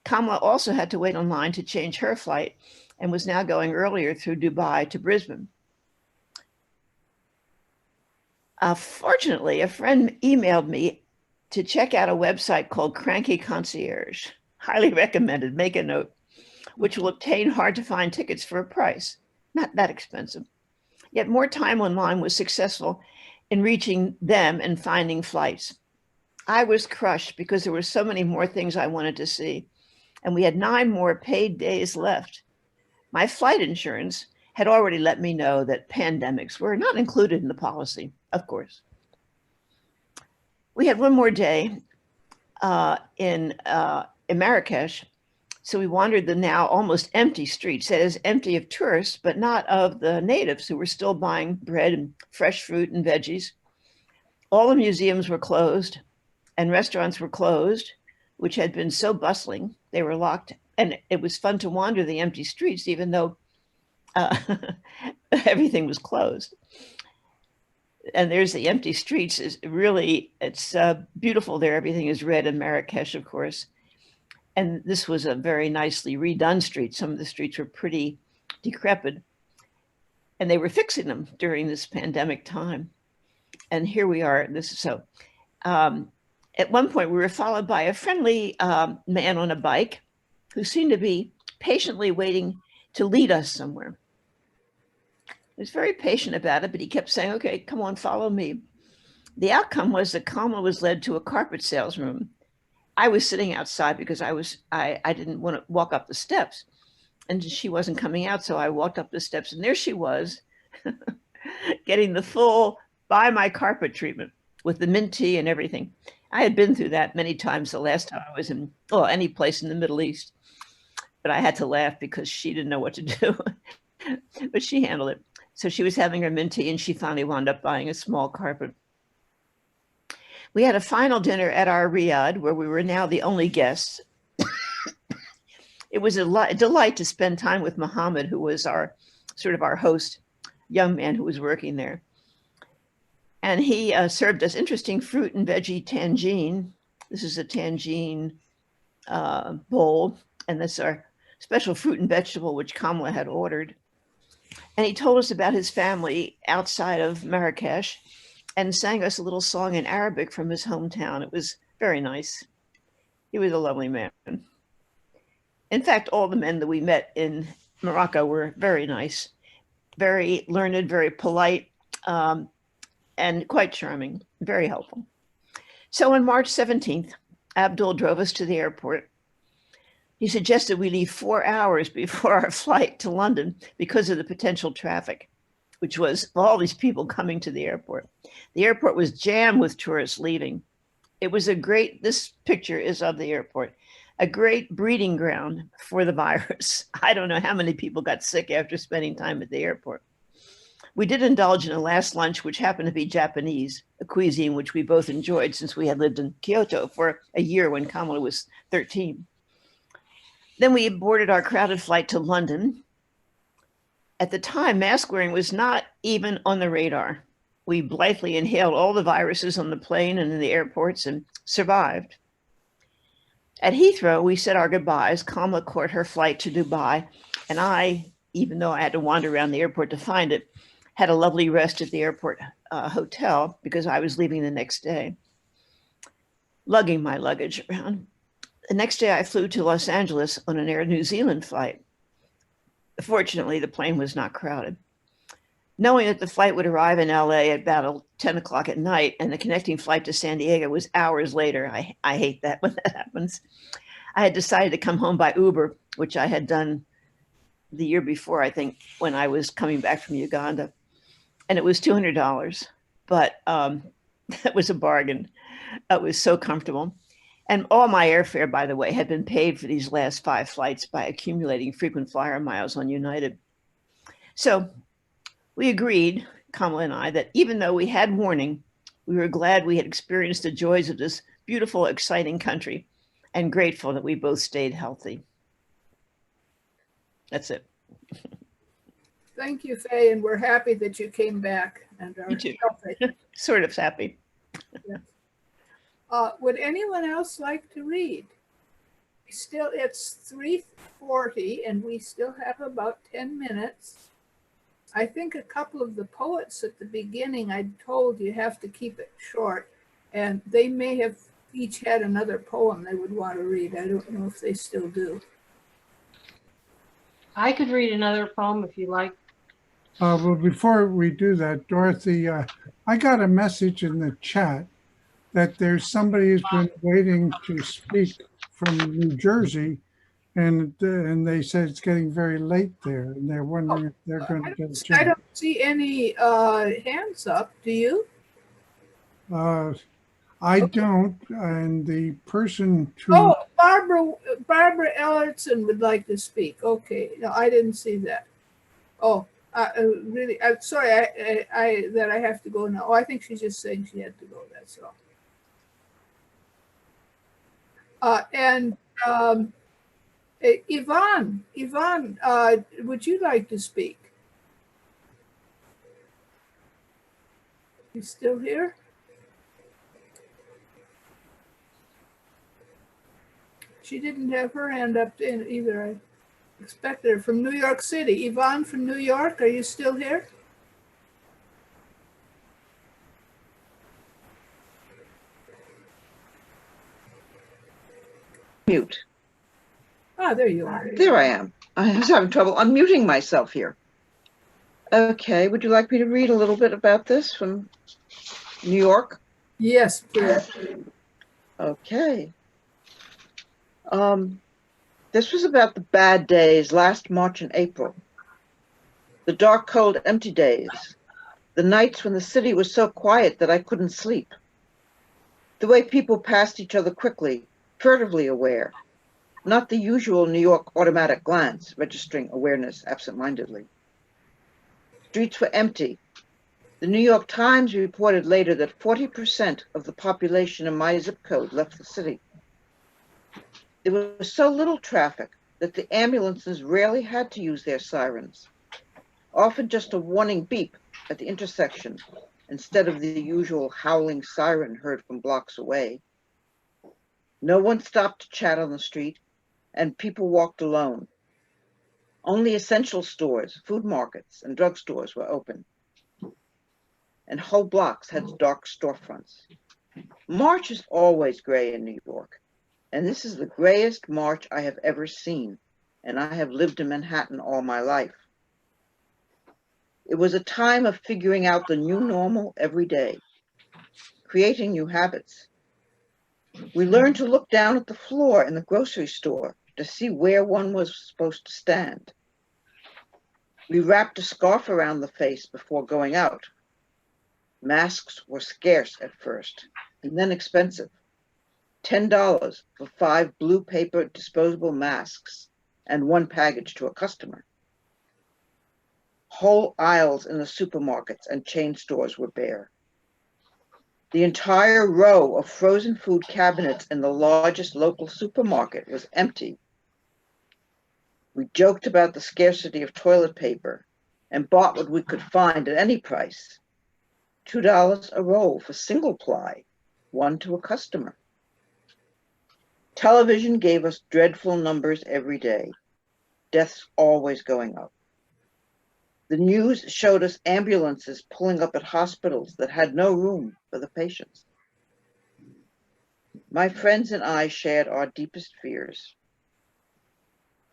Kamala also had to wait online to change her flight and was now going earlier through Dubai to Brisbane. Fortunately, a friend emailed me to check out a website called Cranky Concierge. Highly recommended, make a note, which will obtain hard to find tickets for a price. Not that expensive. Yet more time online was successful in reaching them and finding flights. I was crushed because there were so many more things I wanted to see, and we had 9 more paid days left. My flight insurance had already let me know that pandemics were not included in the policy, of course. We had one more day in Marrakesh, so we wandered the now almost empty streets. That is, empty of tourists, but not of the natives who were still buying bread and fresh fruit and veggies. All the museums were closed and restaurants were closed, which had been so bustling. They were locked, and it was fun to wander the empty streets, even though everything was closed. And there's the empty streets. It's beautiful there. Everything is red in Marrakesh, of course. And this was a very nicely redone street. Some of the streets were pretty decrepit, and they were fixing them during this pandemic time. And here we are. At one point, we were followed by a friendly man on a bike who seemed to be patiently waiting to lead us somewhere. He was very patient about it, but he kept saying, okay, come on, follow me. The outcome was that Kamala was led to a carpet sales room. I was sitting outside because I didn't want to walk up the steps. and she wasn't coming out. So I walked up the steps and there she was getting the full buy my carpet treatment with the mint tea and everything. I had been through that many times the last time I was in, well, any place in the Middle East, but I had to laugh because she didn't know what to do, but she handled it. So she was having her mint tea and she finally wound up buying a small carpet. We had a final dinner at our riad where we were now the only guests. It was a delight to spend time with Muhammad, who was our sort of our host, young man who was working there. And he served us interesting fruit and veggie tangine. This is a tangine bowl, and that's our special fruit and vegetable, which Kamala had ordered. And he told us about his family outside of Marrakesh and sang us a little song in Arabic from his hometown. It was very nice. He was a lovely man. In fact, all the men that we met in Morocco were very nice, very learned, very polite, and quite charming, very helpful. So on March 17th, Abdul drove us to the airport. He suggested we leave 4 hours before our flight to London because of the potential traffic, which was all these people coming to the airport. The airport was jammed with tourists leaving. It was a great, this picture is of the airport, a great breeding ground for the virus. I don't know how many people got sick after spending time at the airport. We did indulge in a last lunch, which happened to be Japanese, a cuisine which we both enjoyed since we had lived in Kyoto for a year when Kamala was 13. Then we boarded our crowded flight to London. At the time, mask wearing was not even on the radar. We blithely inhaled all the viruses on the plane and in the airports and survived. At Heathrow, we said our goodbyes. Kamala caught her flight to Dubai, and I, even though I had to wander around the airport to find it, had a lovely rest at the airport hotel because I was leaving the next day, lugging my luggage around. The next day, I flew to Los Angeles on an Air New Zealand flight. Fortunately, the plane was not crowded. Knowing that the flight would arrive in LA at about 10 o'clock at night and the connecting flight to San Diego was hours later, I hate that when that happens. I had decided to come home by Uber, which I had done the year before, I think, when I was coming back from Uganda. And it was $200, but that was a bargain. It was so comfortable. And all my airfare, by the way, had been paid for these last 5 flights by accumulating frequent flyer miles on United. So we agreed, Kamala and I, that even though we had warning, we were glad we had experienced the joys of this beautiful, exciting country and grateful that we both stayed healthy. That's it. Thank you, Faye, and we're happy that you came back and are healthy. Sort of happy. Yes. Would anyone else like to read? Still, it's 3:40 and we still have about 10 minutes. I think a couple of the poets at the beginning, I told you have to keep it short, and they may have each had another poem they would want to read. I don't know if they still do. I could read another poem if you like. Well, before we do that, Dorothy, I got a message in the chat that there's somebody who's been waiting to speak from New Jersey, and they said it's getting very late there, and they're wondering if they're going to get a chance. I don't see any hands up. Do you? I don't, and the person to... Oh, Barbara Ellertson would like to speak. Okay, no, I didn't see that. Oh, really? I'm sorry. I have to go now. Oh, I think she's just saying she had to go. That's all. Yvonne, would you like to speak? You still here? She didn't have her hand up in either. I expected her from New York City. Yvonne from New York, are you still here? Mute. Ah, there you are. There I am. I was having trouble unmuting myself here. Okay, would you like me to read a little bit about this from New York? Yes, please. Okay. This was about the bad days last March and April. The dark, cold, empty days. The nights when the city was so quiet that I couldn't sleep. The way people passed each other quickly, furtively aware. Not the usual New York automatic glance, registering awareness absent-mindedly. Streets were empty. The New York Times reported later that 40% of the population in my zip code left the city. There was so little traffic that the ambulances rarely had to use their sirens, often just a warning beep at the intersection instead of the usual howling siren heard from blocks away. No one stopped to chat on the street, and people walked alone. Only essential stores, food markets, and drugstores were open, and whole blocks had dark storefronts. March is always gray in New York, and this is the grayest March I have ever seen, and I have lived in Manhattan all my life. It was a time of figuring out the new normal every day, creating new habits. We learned to look down at the floor in the grocery store to see where one was supposed to stand. We wrapped a scarf around the face before going out. Masks were scarce at first, and then expensive. $10 for 5 blue paper disposable masks and 1 package to a customer. Whole aisles in the supermarkets and chain stores were bare. The entire row of frozen food cabinets in the largest local supermarket was empty. We joked about the scarcity of toilet paper and bought what we could find at any price. $2 a roll for single ply, 1 to a customer. Television gave us dreadful numbers every day, deaths always going up. The news showed us ambulances pulling up at hospitals that had no room for the patients. My friends and I shared our deepest fears.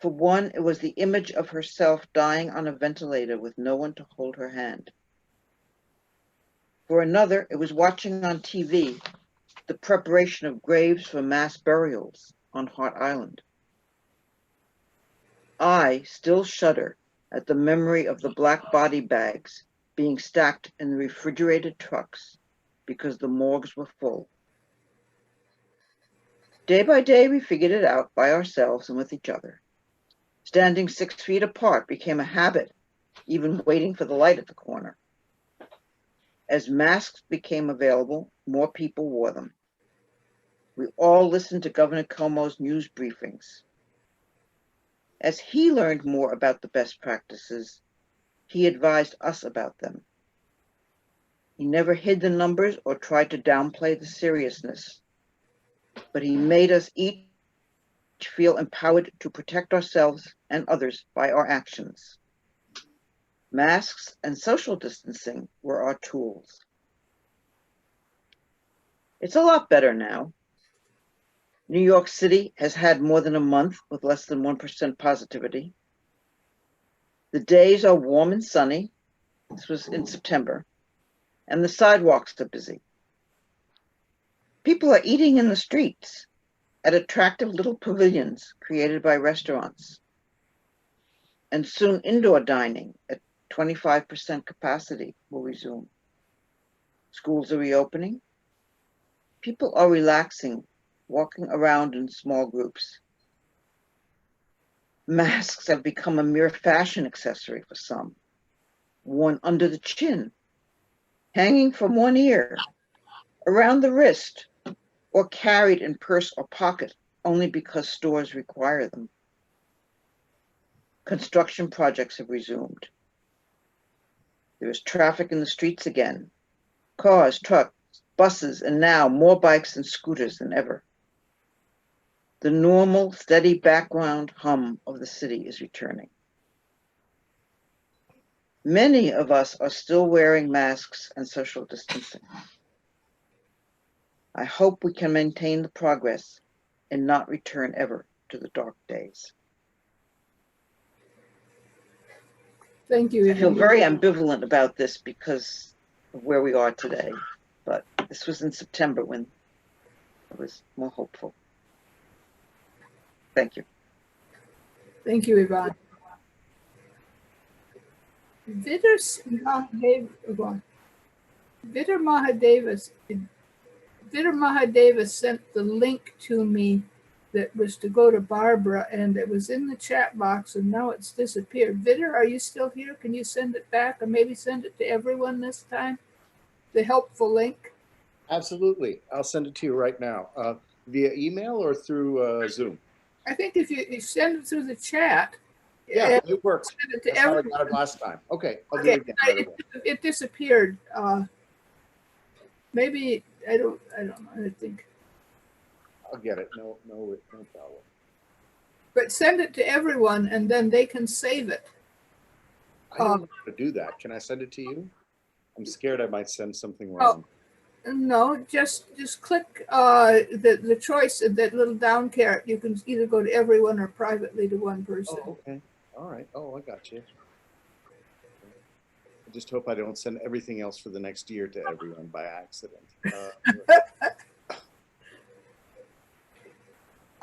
For one, it was the image of herself dying on a ventilator with no one to hold her hand. For another, it was watching on TV the preparation of graves for mass burials on Hart Island. I still shudder at the memory of the black body bags being stacked in the refrigerated trucks because the morgues were full. Day by day, we figured it out by ourselves and with each other. Standing 6 feet apart became a habit, even waiting for the light at the corner. As masks became available, more people wore them. We all listened to Governor Cuomo's news briefings. As he learned more about the best practices, he advised us about them. He never hid the numbers or tried to downplay the seriousness, but he made us each feel empowered to protect ourselves and others by our actions. Masks and social distancing were our tools. It's a lot better now. New York City has had more than a month with less than 1% positivity. The days are warm and sunny. This was in September. And the sidewalks are busy. People are eating in the streets at attractive little pavilions created by restaurants. And soon indoor dining at 25% capacity will resume. Schools are reopening. People are relaxing, walking around in small groups. Masks have become a mere fashion accessory for some, worn under the chin, hanging from one ear, around the wrist, or carried in purse or pocket only because stores require them. Construction projects have resumed. There is traffic in the streets again, cars, trucks, buses, and now more bikes and scooters than ever. The normal, steady background hum of the city is returning. Many of us are still wearing masks and social distancing. I hope we can maintain the progress and not return ever to the dark days. Thank you. I feel very ambivalent about this because of where we are today, but this was in September when I was more hopeful. Thank you. Thank you, Yvonne. Vidar Mahadeva sent the link to me that was to go to Barbara, and it was in the chat box, and now it's disappeared. Vidar, are you still here? Can you send it back, or maybe send it to everyone this time? The helpful link? Absolutely. I'll send it to you right now. Via email or through Zoom? I think if you send it through the chat. Yeah, it works. Send it to That's how I everyone. got it last time. Okay, I'll do it again right away. It disappeared. Maybe I don't know. I think. I'll get it. No problem. But send it to everyone, and then they can save it. I don't know how to do that. Can I send it to you? I'm scared I might send something wrong. No, just click the choice of that little down caret. You can either go to everyone or privately to one person. Oh, okay. All right. Oh, I got you. I just hope I don't send everything else for the next year to everyone by accident.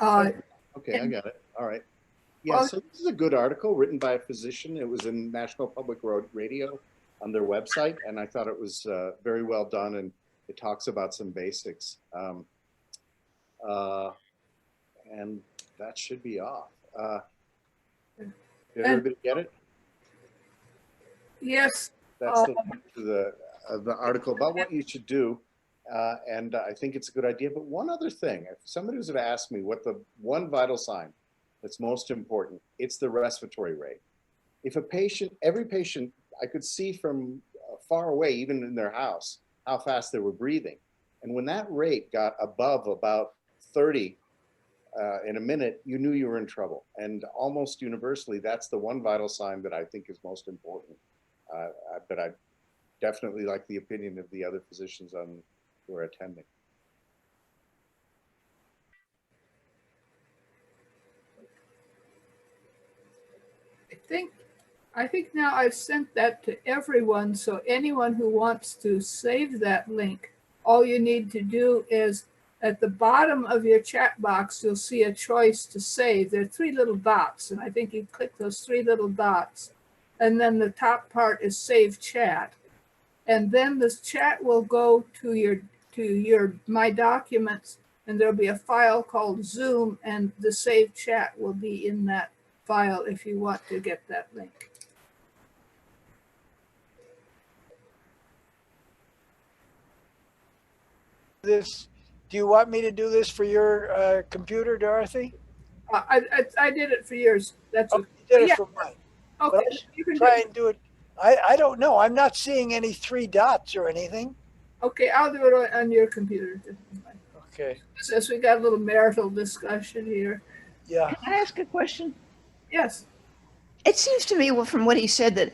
Okay, I got it. All right. Yeah, so this is a good article written by a physician. It was in National Public Radio on their website, and I thought it was very well done, and it talks about some basics. And that should be off. Did everybody get it? Yes. That's the link to the article about what you should do. And I think it's a good idea. But one other thing, if somebody was to ask me what the one vital sign that's most important, it's the respiratory rate. If a patient, every patient, I could see from far away, even in their house, how fast they were breathing. And when that rate got above about 30 in a minute, you knew you were in trouble. And almost universally, that's the one vital sign that I think is most important. But I definitely like the opinion of the other physicians who are attending. I think now I've sent that to everyone, so anyone who wants to save that link, all you need to do is at the bottom of your chat box, you'll see a choice to save. There are three little dots, and I think you click those three little dots, and then the top part is Save Chat. And then this chat will go to your My Documents, and there'll be a file called Zoom, and the Save Chat will be in that file if you want to get that link. Do you want me to do this for your computer, Dorothy? I did it for yours. That's you did it for mine. Okay, you can try and do it. I don't know. I'm not seeing any three dots or anything. Okay, I'll do it on your computer. Okay. Since we got a little marital discussion here. Yeah. Can I ask a question? Yes. It seems to me, well, from what he said, that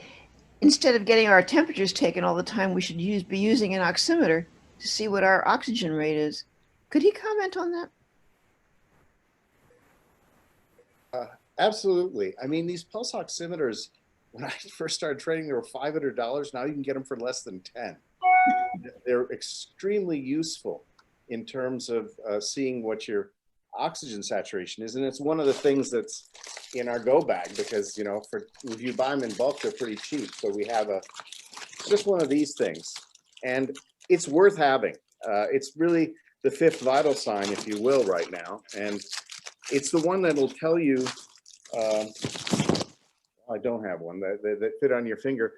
instead of getting our temperatures taken all the time, we should be using an oximeter to see what our oxygen rate is. Could he comment on that? Absolutely. I mean, these pulse oximeters, when I first started trading, they were $500. Now you can get them for less than 10. They're extremely useful in terms of seeing what your oxygen saturation is. And it's one of the things that's in our go bag because, you know, if you buy them in bulk, they're pretty cheap. So we have just one of these things. And it's worth having. It's really the fifth vital sign, if you will, right now. And it's the one that'll tell you, I don't have one that fit on your finger,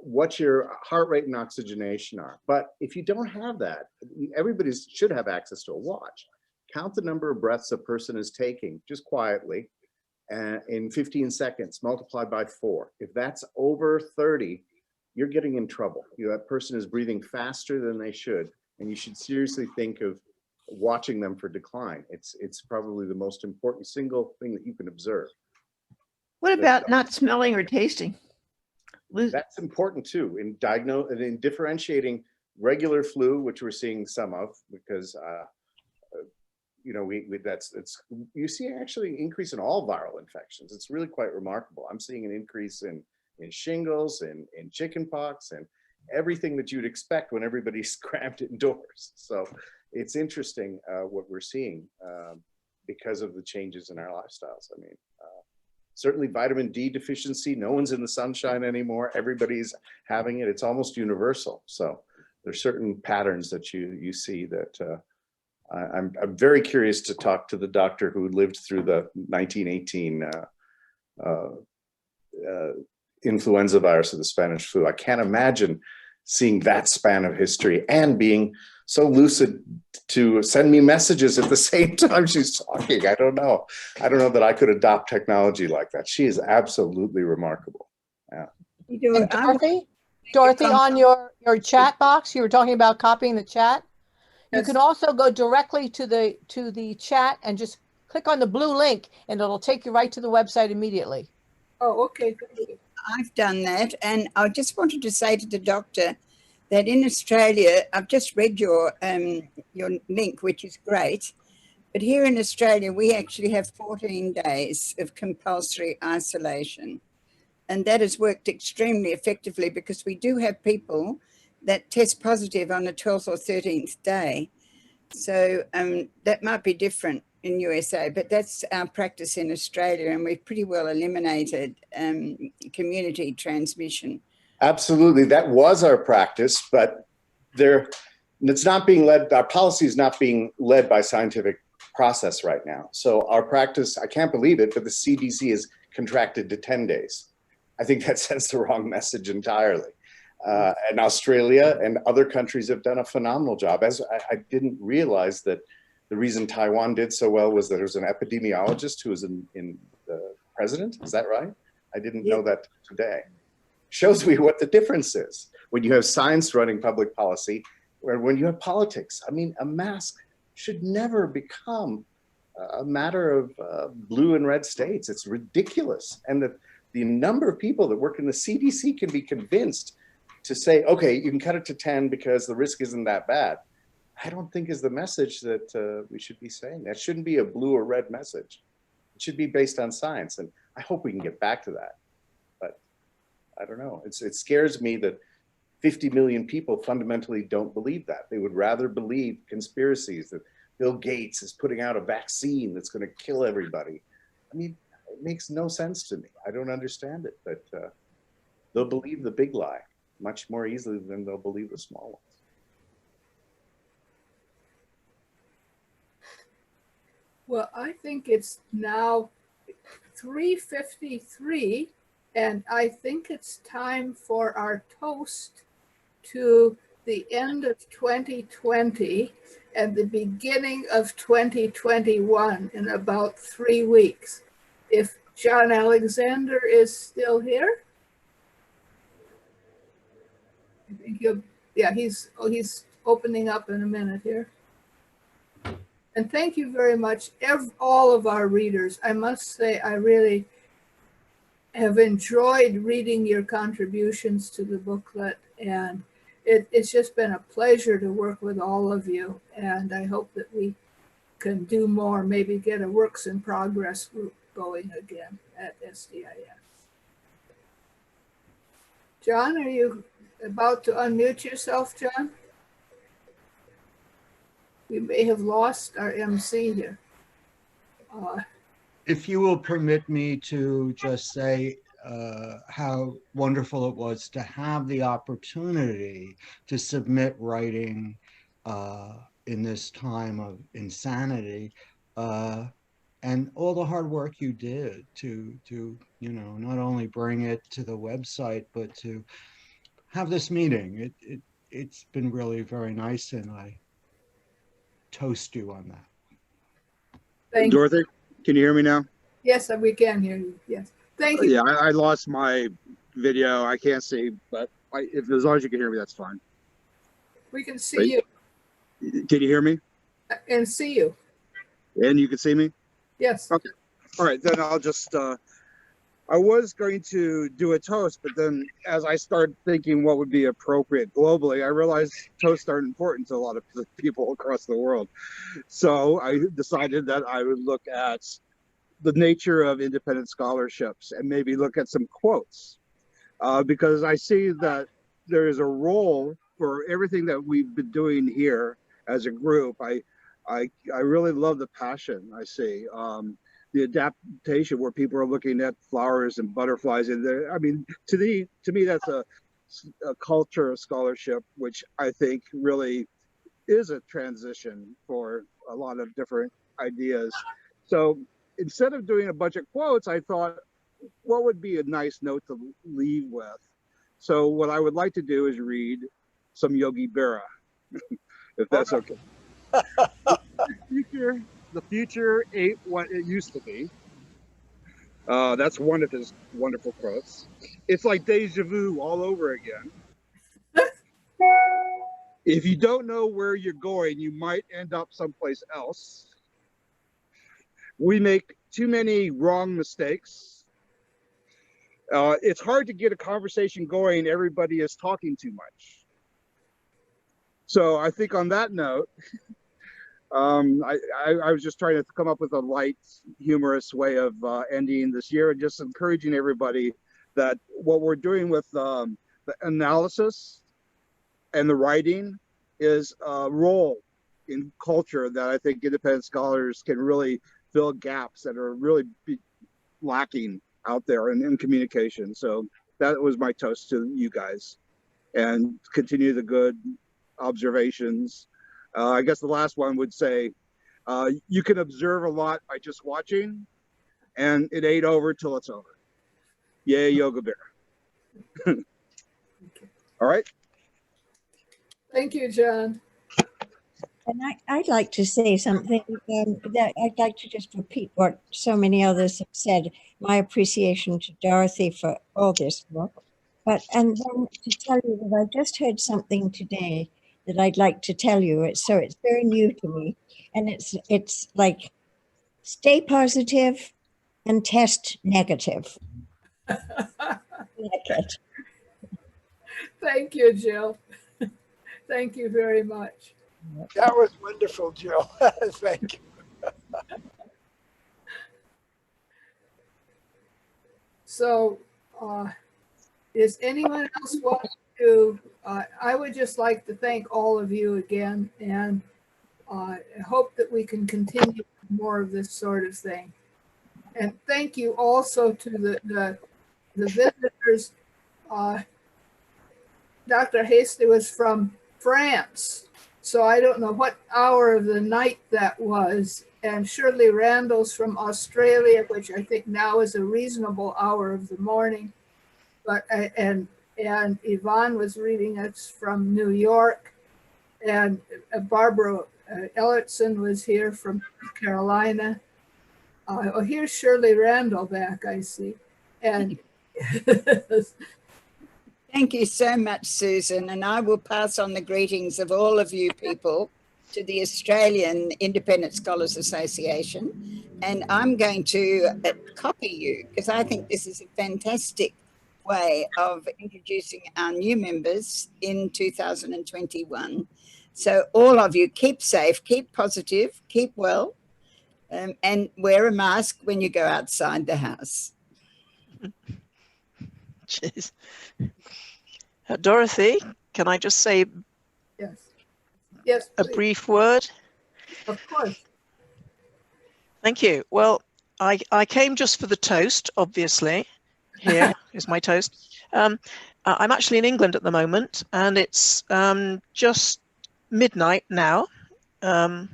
what your heart rate and oxygenation are. But if you don't have that, everybody should have access to a watch. Count the number of breaths a person is taking, just quietly, in 15 seconds, multiplied by 4. If that's over 30, you're getting in trouble. That person is breathing faster than they should, and you should seriously think of watching them for decline. It's probably the most important single thing that you can observe. What about not smelling or tasting? That's important too in differentiating regular flu, which we're seeing some of because you know you see actually an increase in all viral infections. It's really quite remarkable. I'm seeing an increase in shingles and in chickenpox and everything that you'd expect when everybody's cramped indoors. So it's interesting what we're seeing because of the changes in our lifestyles. I mean, certainly vitamin D deficiency. No one's in the sunshine anymore. Everybody's having it. It's almost universal. So there's certain patterns that you see that I'm very curious to talk to the doctor who lived through the 1918 influenza virus of the Spanish flu. I can't imagine seeing that span of history and being so lucid to send me messages at the same time she's talking. I don't know that I could adopt technology like that. She is absolutely remarkable. Yeah. And Dorothy, on your chat box, you were talking about copying the chat. You can also go directly to the chat and just click on the blue link, and it'll take you right to the website immediately. Oh, okay. I've done that, and I just wanted to say to the doctor that in Australia, I've just read your link, which is great, but here in Australia, we actually have 14 days of compulsory isolation, and that has worked extremely effectively because we do have people that test positive on the 12th or 13th day. So that might be different in USA, but that's our practice in Australia, and we've pretty well eliminated community transmission. Absolutely, that was our practice, but it's not being led, our policy is not being led by scientific process right now. So our practice, I can't believe it, but the CDC is contracted to 10 days. I think that sends the wrong message entirely. And Australia and other countries have done a phenomenal job. As I didn't realize that the reason Taiwan did so well was that there was an epidemiologist who was in the president. Is that right? I didn't know that today. Shows me what the difference is when you have science running public policy, or when you have politics. I mean, a mask should never become a matter of blue and red states. It's ridiculous. And the number of people that work in the CDC can be convinced to say, okay, you can cut it to 10 because the risk isn't that bad, I don't think is the message that we should be saying. That shouldn't be a blue or red message. It should be based on science. And I hope we can get back to that. But I don't know. It scares me that 50 million people fundamentally don't believe that. They would rather believe conspiracies that Bill Gates is putting out a vaccine that's going to kill everybody. I mean, it makes no sense to me. I don't understand it, but they'll believe the big lie much more easily than they'll believe the small ones. Well, I think it's now 3:53, and I think it's time for our toast to the end of 2020 and the beginning of 2021 in about 3 weeks. If John Alexander is still here. I think he's opening up in a minute here. And thank you very much, all of our readers. I must say, I really have enjoyed reading your contributions to the booklet, and it's just been a pleasure to work with all of you. And I hope that we can do more, maybe get a works in progress group going again at SDIS. John, are you about to unmute yourself, John? We may have lost our MC here. If you will permit me to just say how wonderful it was to have the opportunity to submit writing in this time of insanity, and all the hard work you did to not only bring it to the website, but to have this meeting. It's been really very nice, and I toast you on that. Thank Dorothy, you. can you hear me now? Yes, we can hear you. Yes. Thank you. Yeah, I lost my video. I can't see, but as long as you can hear me, that's fine. We can see you. Can you hear me? And see you. And you can see me? Yes. Okay. All right, then I'll just, I was going to do a toast, but then as I started thinking what would be appropriate globally, I realized toasts aren't important to a lot of people across the world. So I decided that I would look at the nature of independent scholarships and maybe look at some quotes, because I see that there is a role for everything that we've been doing here as a group. I really love the passion I see. the adaptation where people are looking at flowers and butterflies. And I mean, to me, that's a culture of scholarship, which I think really is a transition for a lot of different ideas. So instead of doing a bunch of quotes, I thought, what would be a nice note to leave with? So what I would like to do is read some Yogi Berra, if that's okay. The future ain't what it used to be. That's one of his wonderful quotes. It's like deja vu all over again. If you don't know where you're going, you might end up someplace else. We make too many wrong mistakes. It's hard to get a conversation going. Everybody is talking too much. So I think on that note, I was just trying to come up with a light, humorous way of ending this year, and just encouraging everybody that what we're doing with the analysis and the writing is a role in culture that I think independent scholars can really fill gaps that are really lacking out there in communication. So that was my toast to you guys, and continue the good observations. I guess the last one would say, you can observe a lot by just watching, and it ain't over till it's over. Yay, Yoga Bear. All right. Thank you, John. And I'd like to say something that I'd like to just repeat what so many others have said, my appreciation to Dorothy for all this work. And then to tell you that I just heard something today that I'd like to tell you. It's very new to me. And it's like, stay positive and test negative. Like it. Thank you, Jill. Thank you very much. That was wonderful, Jill. Thank you. So, is anyone else want to? I would just like to thank all of you again, and I hope that we can continue more of this sort of thing. And thank you also to the visitors. Dr. Hasty was from France, so I don't know what hour of the night that was. And Shirley Randall's from Australia, which I think now is a reasonable hour of the morning. But and Yvonne was reading us from New York, and Barbara Ellertson was here from Carolina. Oh, here's Shirley Randall back, I see. And thank you so much, Susan. And I will pass on the greetings of all of you people to the Australian Independent Scholars Association. And I'm going to copy you, because I think this is a fantastic way of introducing our new members in 2021. So all of you, keep safe, keep positive, keep well, and wear a mask when you go outside the house. Cheers. Dorothy, can I just say yes, a brief word? Of course. Thank you. Well, I came just for the toast, obviously. Here is my toast. I'm actually in England at the moment, and it's just midnight now. Oh,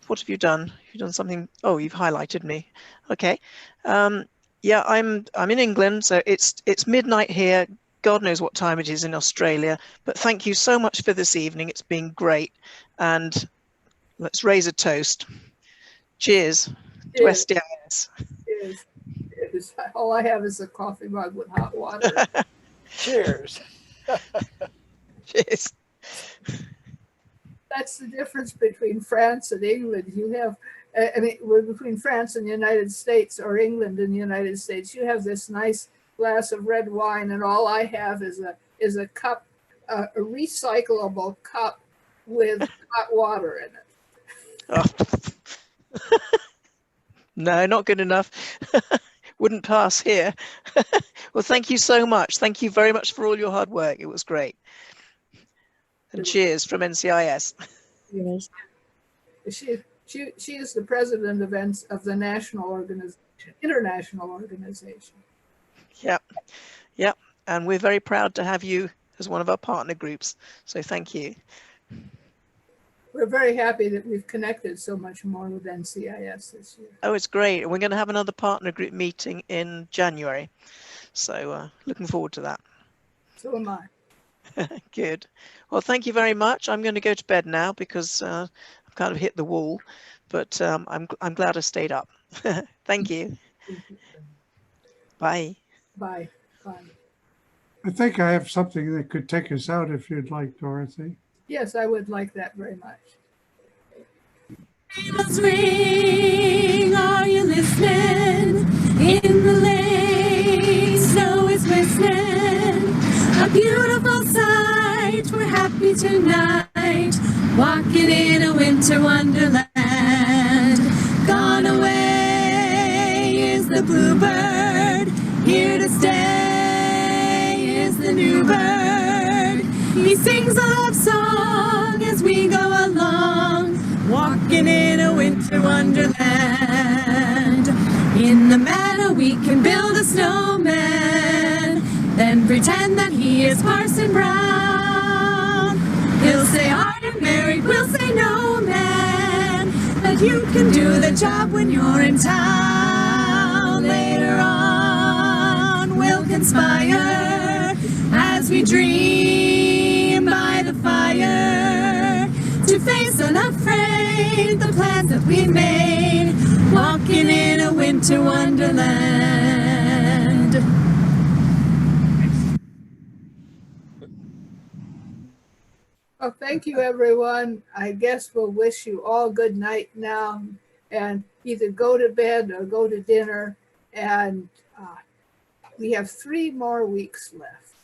what have you done? You've done something. Oh, you've highlighted me. Okay. Yeah, I'm in England, so it's midnight here. God knows what time it is in Australia. But thank you so much for this evening. It's been great, and let's raise a toast. Cheers to SDIS. Cheers. All I have is a coffee mug with hot water. Cheers. Cheers. That's the difference between France and England. You have, I mean, between France and the United States, or England and the United States, you have this nice glass of red wine, and all I have is a cup, a recyclable cup with hot water in it. Oh. No, not good enough. Wouldn't pass here. Well, thank you so much. Thank you very much for all your hard work. It was great. And cheers from NCIS. Yes. She is the president of the international organization. Yep. Yep. And we're very proud to have you as one of our partner groups. So thank you. We're very happy that we've connected so much more with NCIS this year. Oh, it's great. We're going to have another partner group meeting in January. So looking forward to that. So am I. Good. Well, thank you very much. I'm going to go to bed now because I've kind of hit the wall, but I'm glad I stayed up. Thank you. Bye. Bye. Bye. I think I have something that could take us out if you'd like, Dorothy. Yes, I would like that very much. Bells ring, are you listening? In the lane, snow is glistening. A beautiful sight, we're happy tonight. Walking in a winter wonderland. Gone away is the bluebird. Here to stay is the new bird. He sings a love song as we go along. Walking in a winter wonderland. In the meadow we can build a snowman, then pretend that he is Parson Brown. He'll say, "Are you married?" We'll say, "No, man." But you can do the job when you're in town. Later on we'll conspire as we dream by the fire to face unafraid the plans that we made, walking in a winter wonderland. Well, thank you, everyone. I guess we'll wish you all good night now, and either go to bed or go to dinner. And we have 3 more weeks left.